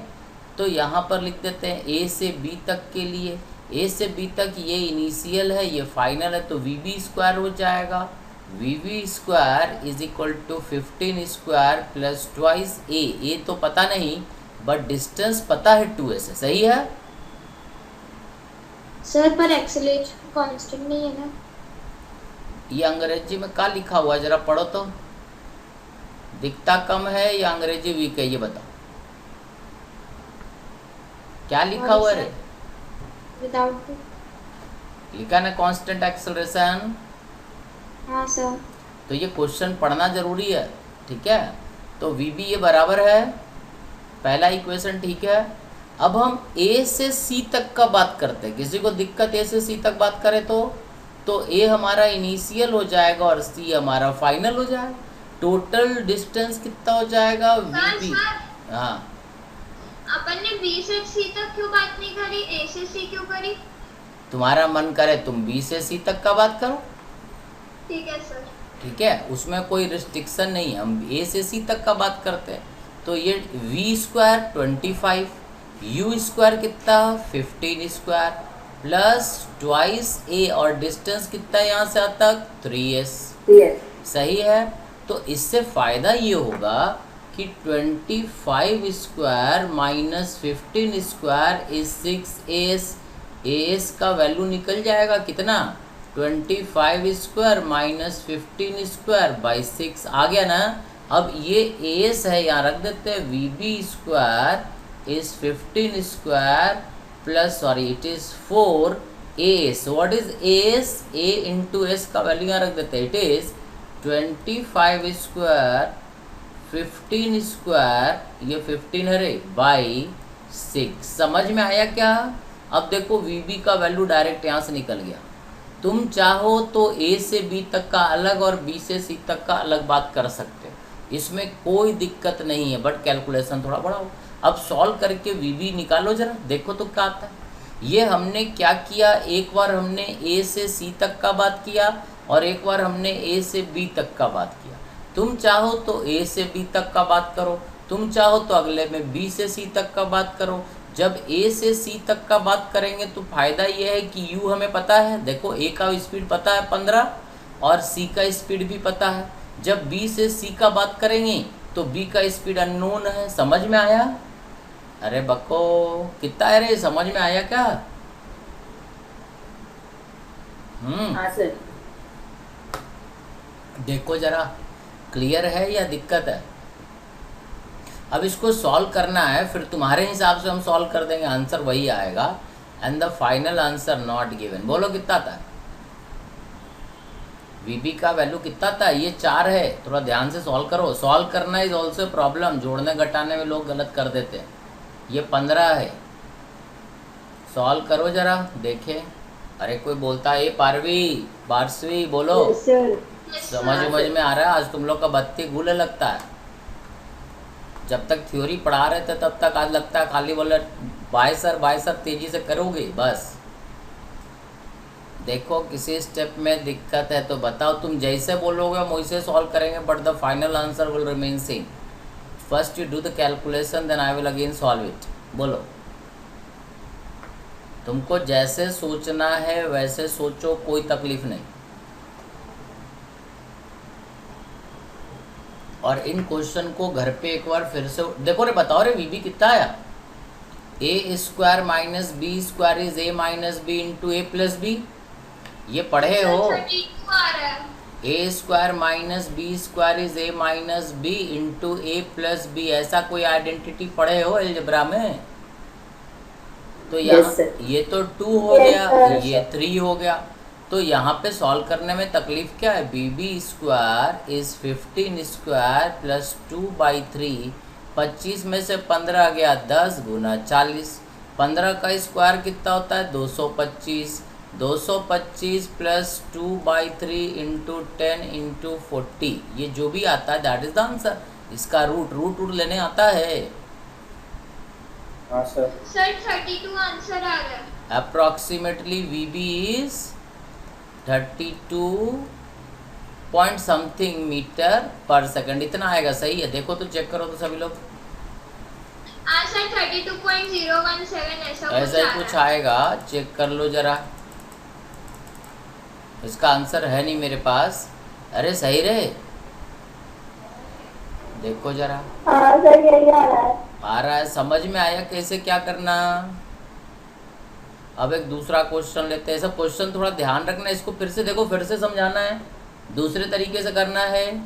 तो यहाँ पर लिख देते हैं A से B तक के लिए। A से B तक ये इनिशियल है, ये फाइनल है, तो VB² हो जाएगा। VB² = 15² + 2a। A तो पता नहीं, बट डिस्टेंस पता है 2s है। सही है? सर पर एक्सेलरेशन कांस्टेंट नहीं है ना? ये अंग्रेजी में क्या लिखा हुआ है, जरा पढ़ो तो। दिखता कम है या अंग्रेजी वीक है, ये बताओ। क्या लिखा हुआ है? विदाउट। लिखा ना कांस्टेंट एक्सेलरेशन। हाँ सर। तो ये क्वेश्चन पढ़ना जरूरी है, ठीक है? तो VB ये बराबर है, पहला इक्वेशन, ठीक है। अब हम A से C तक का बात करते हैं। किसी को दिक्कत A से C तक बात करें तो A हमारा इनिशियल हो जाएगा और C हमारा फाइनल हो जाएगा। टोटल डिस्टेंस कितना हो जाएगा? VB। हाँ, अपन ने B से C तक क्यों बात नहीं करी, A से C क्यों करी? तुम्हारा मन करे तुम B से C तक का बात करो, ठीक है सर। ठीक है, उसमें कोई रिस्ट्रिक्शन नहीं है। हम A से C तक का बात करते हैं। तो ये v² 25, u² कितना? 15² प्लस 2a, और डिस्टेंस कितना है यहाँ से यहाँ तक? 3s। सही है? तो इससे फ़ायदा ये होगा कि 25² - 15² इज 6as। as का वैल्यू निकल जाएगा कितना? 25² - 15² / 6 आ गया ना। अब ये as है, यहाँ रख देते हैं। VB² is 15² plus, sorry, it is 4 S, what is S? A into S का वैल्यू यहाँ रख देते हैं। इट इज 25 स्क्वायर 15 स्क्वायर, ये 15 है रे, बाई 6। समझ में आया क्या? अब देखो वी बी का वैल्यू डायरेक्ट यहाँ से निकल गया। तुम चाहो तो ए से बी तक का अलग और बी से सी तक का अलग बात कर सकते हो, इसमें कोई दिक्कत नहीं है, बट कैलकुलेशन थोड़ा बढ़ाओ। अब सॉल्व करके वी बी निकालो जरा, देखो तो क्या आता है। ये हमने क्या किया, एक बार हमने ए से सी तक का बात किया और एक बार हमने ए से बी तक का बात किया। तुम चाहो तो ए से बी तक का बात करो, तुम चाहो तो अगले में बी से सी तक का बात करो। जब ए से सी तक का बात करेंगे तो फ़ायदा ये है कि यू हमें पता है, देखो ए का स्पीड पता है 15 और सी का स्पीड भी पता है। जब बी से सी का बात करेंगे तो बी का स्पीड अननोन है। समझ में आया? अरे बक्को कितना है रे, समझ में आया क्या? हाँ सर। देखो जरा क्लियर है या दिक्कत है? अब इसको सॉल्व करना है, फिर तुम्हारे हिसाब से हम सॉल्व कर देंगे, आंसर वही आएगा। And the final answer not given. बोलो कितना था? वीबी का वैल्यू कितना था? ये 4 है, थोड़ा ध्यान से सॉल्व करो। सॉल्व करना इज ऑल्सो प्रॉब्लम, जोड़ने घटाने में लोग गलत कर देते हैं। ये 15 है, सॉल्व करो जरा देखे। अरे कोई बोलता है, ए पारवी बारसवी बोलो। Yes sir. समझ में आ रहा है? आज तुम लोग का बत्ती गुले लगता है। जब तक थ्योरी पढ़ा रहे थे तब तक आज लगता है खाली बोले बाय सर तेजी से करोगे बस। देखो किसी स्टेप में दिक्कत है तो बताओ, तुम जैसे बोलोगे हम वैसे सॉल्व करेंगे, but the final answer will remain same. First you do the calculation then I will again solve it. बोलो, तुमको जैसे सोचना है वैसे सोचो, कोई तकलीफ नहीं। और इन क्वेश्चन को घर पे एक बार फिर से देखो रे। बताओ रे वीबी कितना आया? A square minus B square is A minus B into A plus B. ये पढ़े हो? 32 आ रहा है। A square minus B square is A minus B into A plus B. ऐसा कोई आइडेंटिटी पढ़े हो अलजेब्रा में? तो यहाँ ये तो 2 हो गया, ये 3 हो गया। तो यहाँ पे सॉल्व करने में तकलीफ क्या है? B B square is 15 square plus 2/3। 25 में से 15 गया 10 गुना 40। 15 का स्क्वायर कितना होता है? 225। 225 प्लस 2/3 इंटू 10 इंटू 40, ये जो भी आता है दैट इज द आंसर। इसका रूट लेने आता है। हाँ सर। सर 32 आंसर आ रहा है। Approximately V B is 32 point something metre per second, इतना आएगा। सही है? देखो तो चेक करो तो सभी लोग। आंसर 32.017 ऐसा ही कुछ आएगा, चेक कर लो जरा। इसका आंसर है नहीं मेरे पास। अरे सही रे, देखो जरा। सर यही आ रहा है, समझ में आया कैसे क्या करना? अब एक दूसरा क्वेश्चन लेते हैं। सब क्वेश्चन थोड़ा ध्यान रखना, इसको फिर से देखो, फिर से समझाना है, दूसरे तरीके से करना है।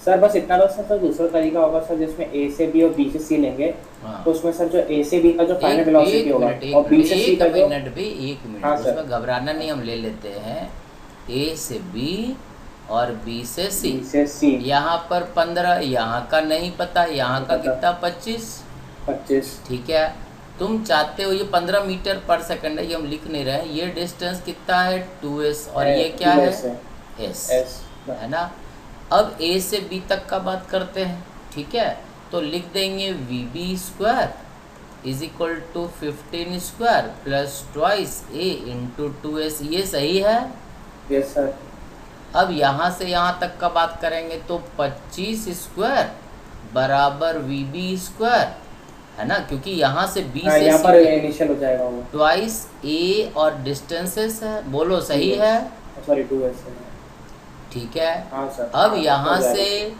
सर बस इतना तो सर दूसरा तरीका होगा सर, जिसमें ए से बी और बी से सी लेंगे। हाँ। तो उसमें सर जो ए से बी का जो फाइनल वेलोसिटी होगा और बी से सी का जो एक मिनट हाँ, उसमें घबराना नहीं, हम ले लेते हैं ए से बी और बी से सी। यहाँ पर 15, यहाँ का नहीं पता, यहाँ का कितना 25। ठीक है, तुम चाहते हो ये 15 मीटर पर सेकंड है, ये हम लिख नहीं रहे हैं। ये डिस्टेंस कितना है 2s और ये क्या है s है ना। अब a से b तक का बात करते हैं, ठीक है। तो लिख देंगे V B square is equal to 15 square plus twice a into 2s। ये सही है? Yes sir. अब यहाँ से यहाँ तक का बात करेंगे तो 25 स्क्वायर बराबर वी बी स्क्वायर है ना, क्योंकि यहाँ से b से यहाँ पर इनिशियल हो जाएगा वो ट्वाइस a और डिस्टेंसेस है। बोलो सही है? सॉरी 2s है। ठीक है। हाँ सर। अब यहाँ से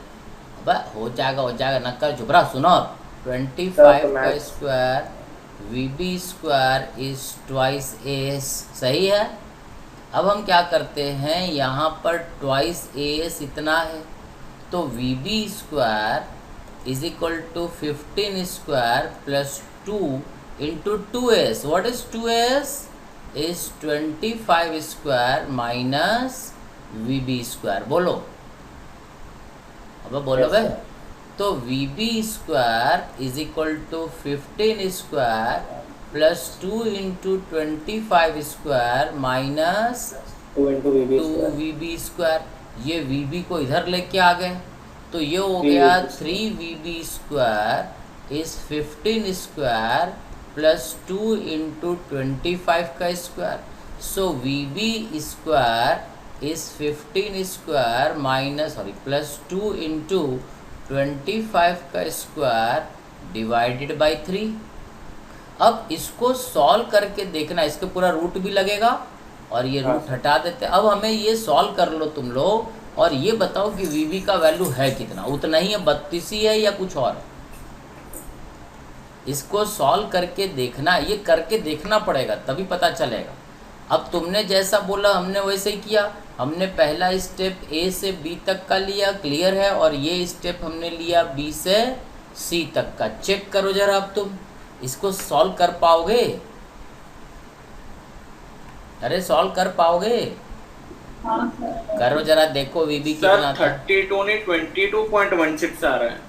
हो जाएगा नक्कर चुप रहा। सुनो, 25 का square V B square is twice S. सही है? अब हम क्या करते हैं, यहाँ पर ट्वाइस एस इतना है, तो V B square is equal to 15 square plus 2 into 2s। What is 2s? Is 25 square minus VB square. बोलो अब बोलो भाई। तो VB square is equal to 15 square plus 2 into 25 square minus 2 into VB 2 VB square. ये VB को इधर लेके आ गए तो ये हो गया 3 VB square is 15 square plus 2 into 25 का square. So VB square is 15 square minus plus 2 into 25 का स्क्वायर डिवाइडेड बाई 3। अब इसको सॉल्व करके देखना, इसके पूरा रूट भी लगेगा और ये रूट हटा देते। अब हमें ये सॉल्व कर लो तुम लोग और ये बताओ कि वीबी का वैल्यू है कितना। उतना ही है, 32 ही है या कुछ और है? इसको सॉल्व करके देखना, ये करके देखना पड़ेगा तभी पता चलेगा। अब तुमने जैसा बोला हमने वैसे ही किया। हमने पहला स्टेप ए से बी तक का लिया, क्लियर है, और ये स्टेप हमने लिया बी से सी तक का। चेक करो जरा, अब तुम इसको सॉल्व कर पाओगे? अरे सॉल्व कर पाओगे? करो जरा, देखो वीबी कितना था। 32 नहीं 22.16 आ रहा है।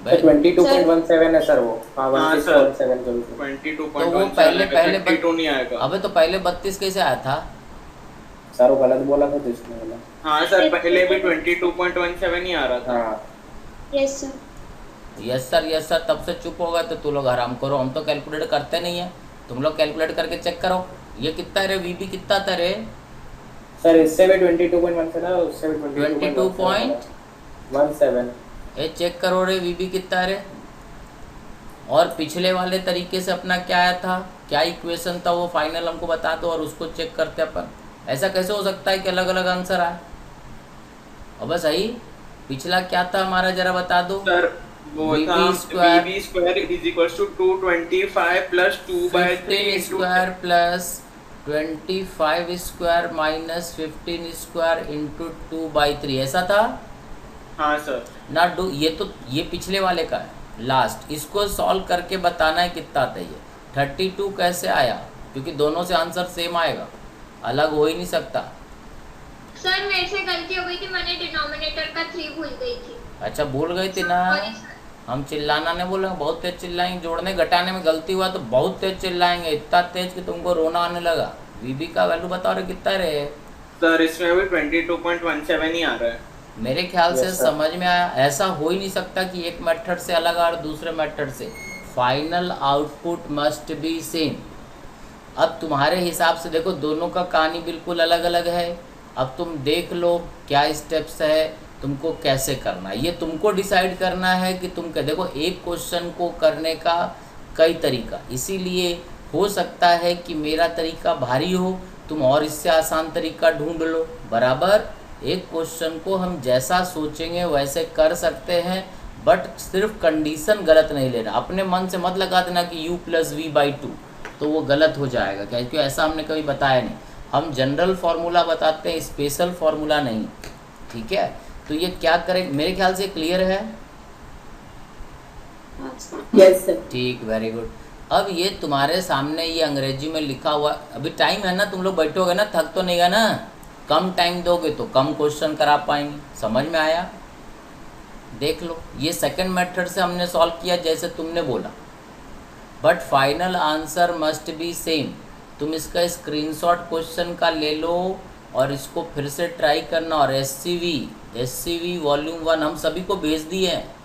22.17 है सर वो। हाँ हाँ 16.7 जो भी। 22.17 तो वो पहले 32 नहीं आएगा। अबे तो पहले 32 कैसे आया था? सर वो गलत बोला था तो इसने बोला। हाँ सर पहले भी 22.17 ही आ रहा था। हाँ यस सर। यस सर तब से चुप हो गए तो तू लोग आराम करो। हम तो कैलकुलेट करते नहीं है, तुम लोग कैलकुलेट करके चेक करो। ये कितना रे वीबी कितना था रे? सर इससे भी 22.17 है, उससे भी 22.17। ये चेक करो रे वीबी कितना रे। और पिछले वाले तरीके से अपना क्या आया था, क्या इक्वेशन था वो फाइनल हमको बता दो और उसको चेक करते अपन। ऐसा कैसे हो सकता है कि अलग अलग आंसर आए? अब बस सही पिछला क्या था हमारा जरा बता दो। सर वो था VB square VB square is equal to 225 plus 2/3 square plus 25 square minus 15 square into 2/3 ऐसा था हाँ सर ना। डू ये पिछले वाले का है लास्ट। इसको सॉल्व करके बताना है कितना था ये। 32 कैसे आया? क्योंकि दोनों से आंसर सेम आएगा, अलग हो ही नहीं सकता। सर मेरे से गलती हो गई थी, मैंने डिनोमिनेटर का 3 भूल गई थी। अच्छा भूल गई थी ना। Sorry, sir. हम चिल्लाना नहीं बोले, बहुत तेज चिल्लाएंगे। जोड़ने घटाने में गलती हुआ तो बहुत तेज चिल्लाएंगे, इतना तेज कि तुमको रोना आने लगा। वीबी का वैल्यू बताओ रे कितना रे? सर इसमें भी 22.17 ही आ रहा है। मेरे ख्याल से Yes, sir. समझ में आया। ऐसा हो ही नहीं सकता कि एक मेथड से अलग और दूसरे मेथड से। Final output must be same. अब तुम्हारे हिसाब से देखो दोनों का कहानी बिल्कुल अलग अलग है। अब तुम देख लो क्या स्टेप्स है, तुमको कैसे करना है ये तुमको डिसाइड करना है कि तुम क्या। देखो एक क्वेश्चन को करने का कई तरीका, इसीलिए हो सकता है कि मेरा तरीका भारी हो, तुम और इससे आसान तरीका ढूंढ लो। बराबर एक क्वेश्चन को हम जैसा सोचेंगे वैसे कर सकते हैं, बट सिर्फ कंडीशन गलत नहीं लेना। अपने मन से मत लगा देना कि u + v/2, तो वो गलत हो जाएगा। क्योंकि ऐसा हमने कभी बताया नहीं। हम जनरल फार्मूला बताते हैं, स्पेशल फार्मूला नहीं। ठीक है, तो ये क्या करें? मेरे ख्याल से क्लियर है। Yes sir. ठीक, वेरी गुड। अब ये तुम्हारे सामने ये अंग्रेजी में लिखा हुआ। अभी टाइम है ना, तुम लोग बैठोगे ना, थक तो नहीं गया ना? कम टाइम दोगे तो कम क्वेश्चन करा पाएंगे। समझ में आया? देख लो, ये सेकंड मेथड से हमने सॉल्व किया जैसे तुमने बोला, but final answer must be same. तुम इसका स्क्रीनशॉट क्वेश्चन का ले लो और इसको फिर से ट्राई करना। और एससीवी वॉल्यूम 1 हम सभी को भेज दिए हैं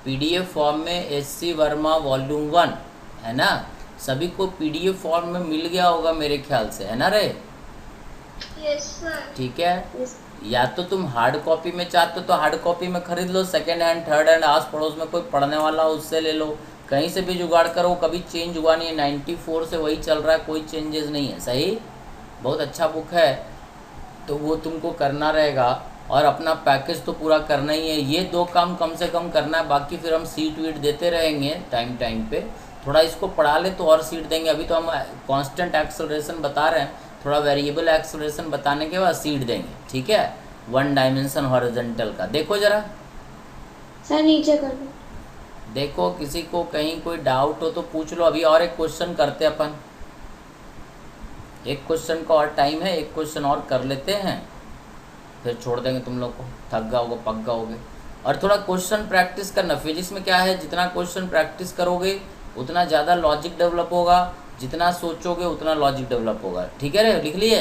पीडीएफ फॉर्म में। एससी वर्मा वॉल्यूम 1 है ना, सभी को पीडीएफ फॉर्म में मिल गया होगा मेरे ख्याल से, है ना रे? Yes sir. ठीक है, या तो तुम हार्ड कॉपी में चाहते हो तो हार्ड कॉपी में खरीद लो, सेकेंड हैंड थर्ड हैंड आस पड़ोस में कोई पढ़ने वाला हो उससे ले लो, कहीं से भी जुगाड़ करो। कभी चेंज हुआ नहीं है, 94 से वही चल रहा है, कोई चेंजेस नहीं है। सही, बहुत अच्छा बुक है, तो वो तुमको करना रहेगा। और अपना पैकेज तो पूरा करना ही है। ये 2 काम कम से कम करना है, बाकी फिर हम सीट वीट देते रहेंगे टाइम पे। थोड़ा इसको पढ़ा ले तो और सीट देंगे। अभी तो हम कांस्टेंट एक्सेलरेशन बता रहे हैं, थोड़ा वेरिएबल एक्सेलरेशन बताने के बाद सीट देंगे। ठीक है, 1 डायमेंशन हॉरिजॉन्टल का। देखो जरा, सर नीचे कर दो। देखो किसी को कहीं कोई डाउट हो तो पूछ लो। अभी और एक क्वेश्चन करते अपन। एक क्वेश्चन का और टाइम है, एक क्वेश्चन और कर लेते हैं, फिर छोड़ देंगे तुम लोग को, थक जाओगे पक जाओगे। और थोड़ा क्वेश्चन प्रैक्टिस करना। फिजिक्स में क्या है, जितना क्वेश्चन प्रैक्टिस करोगे उतना ज़्यादा लॉजिक डेवलप होगा, जितना सोचोगे उतना लॉजिक डेवलप होगा। ठीक है रे, लिख लिए?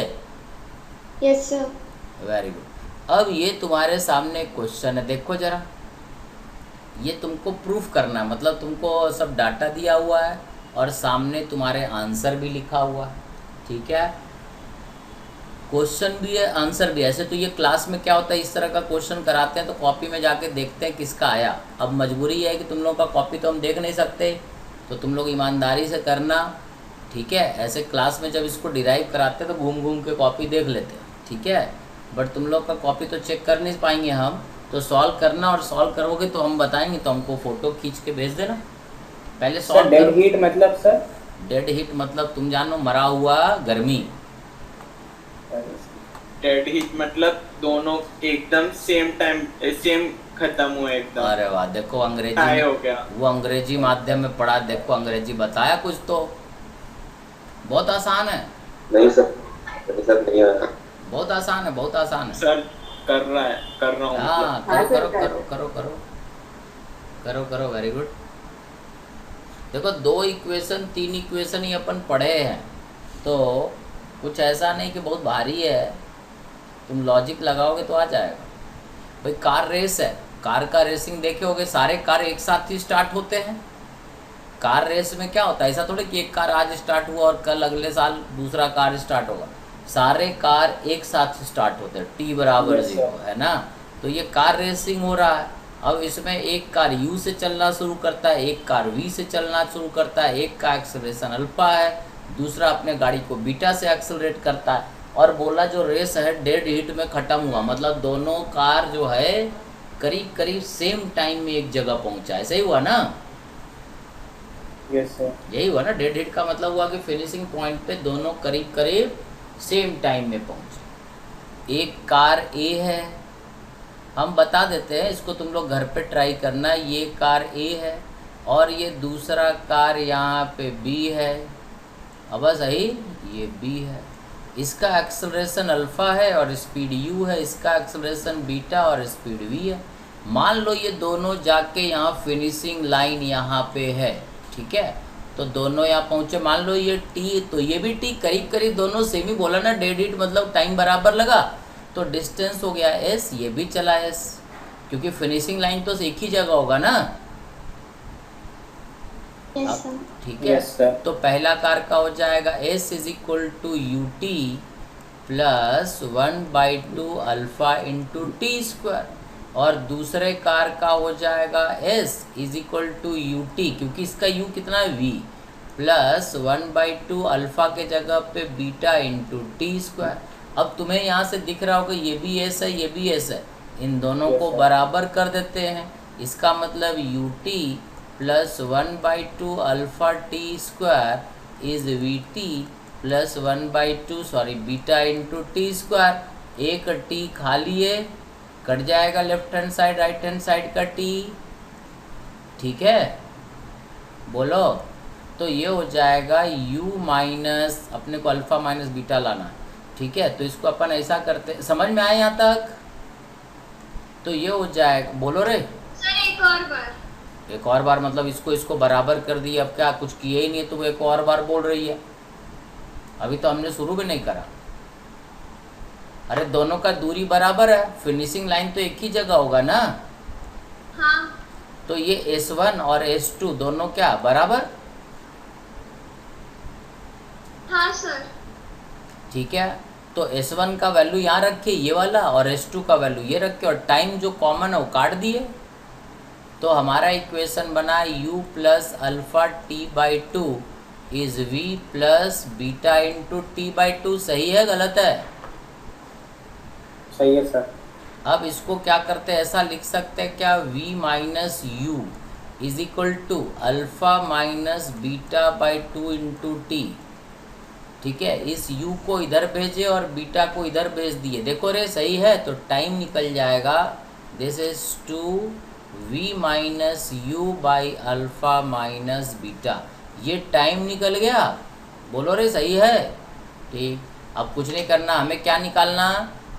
Yes sir. Very good. अब ये तुम्हारे सामने क्वेश्चन है, देखो जरा, ये तुमको प्रूफ करना है, मतलब तुमको सब डाटा दिया हुआ है और सामने तुम्हारे आंसर भी लिखा हुआ है। ठीक है, क्वेश्चन भी है आंसर भी है। ऐसे तो ये क्लास में क्या होता है, इस तरह का क्वेश्चन कराते हैं तो कॉपी में जाके देखते हैं किसका आया। अब मजबूरी है कि तुम लोगों का कॉपी तो हम देख नहीं सकते, तो तुम लोग ईमानदारी से करना। ठीक है, ऐसे क्लास में जब इसको डिराइव कराते हैं तो घूम घूम के कॉपी देख लेते हैं। ठीक है, बट तुम लोग का कॉपी तो चेक कर नहीं पाएंगे हम, तो सॉल्व करना, और सॉल्व करोगे तो हम बताएंगे, तो हमको फ़ोटो खींच के भेज देना। पहले सर सॉल्व डेड करो। हीट मतलब सर? डेड हीट मतलब तुम जानो, मरा हुआ गर्मी। डेड हीट मतलब दोनों एकदम सेम टाइम सेम खत्म हुए एकदम। अरे वाह, देखो हाई अंग्रेजी, हो गया। वो अंग्रेजी माध्यम में पढ़ा, देखो अंग्रेजी बताया कुछ तो। बहुत आसान है, नहीं सर, नहीं आया। बहुत आसान है, बहुत आसान है। सर कर रहा हूँ हाँ, हाँ, करो सर, करो कर करो करो करो करो करो, वेरी गुड। देखो 2 इक्वेशन 3 इक्वेशन ही अपन पढ़े हैं, तो कुछ ऐसा नहीं कि बहुत भारी है, तुम लॉजिक लगाओगे तो आ जाएगा। भाई कार रेस है, कार का रेसिंग देखे होगे, सारे कार एक साथ ही स्टार्ट होते हैं। कार रेस में क्या होता है, ऐसा थोड़ी कि एक कार आज स्टार्ट हुआ और कल अगले साल दूसरा कार स्टार्ट होगा। सारे कार एक साथ स्टार्ट होते हैं, T बराबर 0, है ना। तो ये कार रेसिंग हो रहा है। अब इसमें एक कार U से चलना शुरू करता है, एक कार V से चलना शुरू करता है, एक का एक्सेलरेशन अल्फा है, दूसरा अपने गाड़ी को बीटा से एक्सेलरेट करता है। और बोला जो रेस है डेड हीट में ख़त्म हुआ, मतलब दोनों कार जो है करीब करीब सेम टाइम में एक जगह पहुंचा है। सही हुआ ना? Yes sir. यही हुआ ना, डेड हीट का मतलब हुआ कि फिनिशिंग पॉइंट पे दोनों करीब करीब सेम टाइम में पहुंचे। एक कार A है, हम बता देते हैं इसको, तुम लोग घर पे ट्राई करना। ये कार A है और ये दूसरा कार यहाँ पे B है। अब सही, ये B है, इसका एक्सेलरेशन अल्फ़ा है और स्पीड U है, इसका एक्सेलरेशन बीटा और स्पीड V है। मान लो ये दोनों जाके यहाँ फिनिशिंग लाइन यहाँ पे है। ठीक है, तो दोनों यहाँ पहुँचे, मान लो ये T, तो ये भी T, करीब करीब दोनों सेम ही। बोला ना डेड हीट मतलब टाइम बराबर लगा, तो डिस्टेंस हो गया S, ये भी चला S, क्योंकि फिनिशिंग लाइन तो एक ही जगह होगा ना। यस अब सर। ठीक है, Yes, sir. तो पहला कार का हो जाएगा S is equal to UT plus 1/2 alpha into t square, और दूसरे कार का हो जाएगा S is equal to UT, क्योंकि इसका U कितना है V, प्लस 1/2 अल्फ़ा के जगह पे बीटा इंटू टी स्क्वायर। अब तुम्हें यहाँ से दिख रहा होगा ये भी S है, ये भी S है, इन दोनों Yes, को sir. बराबर कर देते हैं। इसका मतलब UT plus 1/2 alpha T square is VT plus 1/2 sorry beta into t square. एक T खाली है, कट जाएगा left hand side right hand side का T। ठीक है, बोलो, तो ये हो जाएगा U माइनस, अपने को अल्फ़ा माइनस बीटा लाना है। ठीक है, तो इसको अपन ऐसा करते, समझ में आए यहाँ तक? तो ये हो जाएगा, बोलो रे। सर एक और बार। एक और बार मतलब इसको बराबर कर दिए। अब क्या, कुछ किए ही नहीं तो वो एक और बार बोल रही है, अभी तो हमने शुरू भी नहीं करा। अरे दोनों का दूरी बराबर है, फिनिशिंग लाइन तो एक ही जगह होगा ना। हाँ तो ये S1 और S2 दोनों क्या बराबर? हाँ सर। ठीक है, तो S1 का वैल्यू यहाँ रखे ये वाला, और S2 का वैल्यू ये रखे, और टाइम जो कॉमन है वो काट दिए। तो हमारा इक्वेशन बना U plus alpha T/2 is V plus beta into T/2। सही है गलत है? सही है सर। अब इसको क्या करते हैं, ऐसा लिख सकते हैं क्या, V minus U is equal to alpha minus beta into T। ठीक है, इस U को इधर भेजे और बीटा को इधर भेज दिए। देखो रे सही है, तो टाइम निकल जाएगा, this is 2V minus U by alpha minus beta. ये टाइम निकल गया, बोलो रे सही है? ठीक, अब कुछ नहीं करना, हमें क्या निकालना,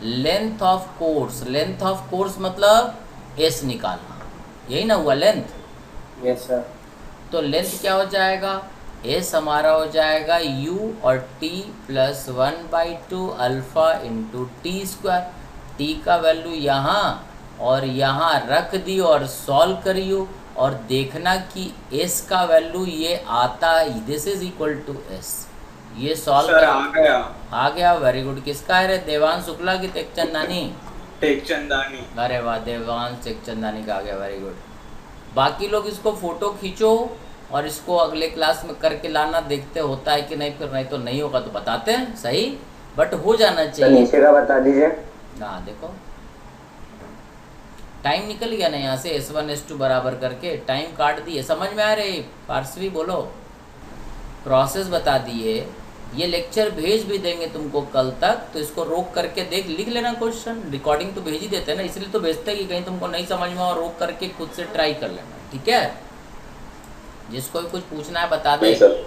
length of course. Length of course मतलब एस निकालना, यही ना हुआ लेंथ। Yes sir. तो लेंथ क्या हो जाएगा, एस हमारा हो जाएगा यू और T plus 1/2 alpha into t square. T का वैल्यू यहाँ और यहाँ रख दी और सॉल्व करियो और देखना कि एस का वैल्यू ये आता है, this is equal to S. ये सॉल्व सर आ गया। आ गया, वेरी गुड। किसका है रे, देवांश शुक्ला की टेकचंदानी? टेकचंदानी। अरे वाह, देवांश टेकचंदानी का आ गया, वेरी गुड। बाकी लोग इसको फोटो खींचो और इसको अगले क्लास में करके लाना, देखते होता है कि नहीं, फिर नहीं तो नहीं होगा तो बताते हैं, सही, बट हो जाना चाहिए। नीचे का बता दीजिए। हाँ देखो टाइम निकल गया ना यहाँ से, S1 S2 बराबर करके टाइम काट दिए। समझ में आ रही पार्सवी? बोलो। प्रोसेस बता दिए। ये लेक्चर भेज भी देंगे तुमको कल तक, तो इसको रोक करके देख, लिख लेना क्वेश्चन। रिकॉर्डिंग तो भेज ही देते हैं ना, इसलिए तो भेजते हैं कि कहीं तुमको नहीं समझ में और रोक करके खुद से ट्राई कर लेना, ठीक है? जिसको भी कुछ पूछना है बता दे। नहीं सर।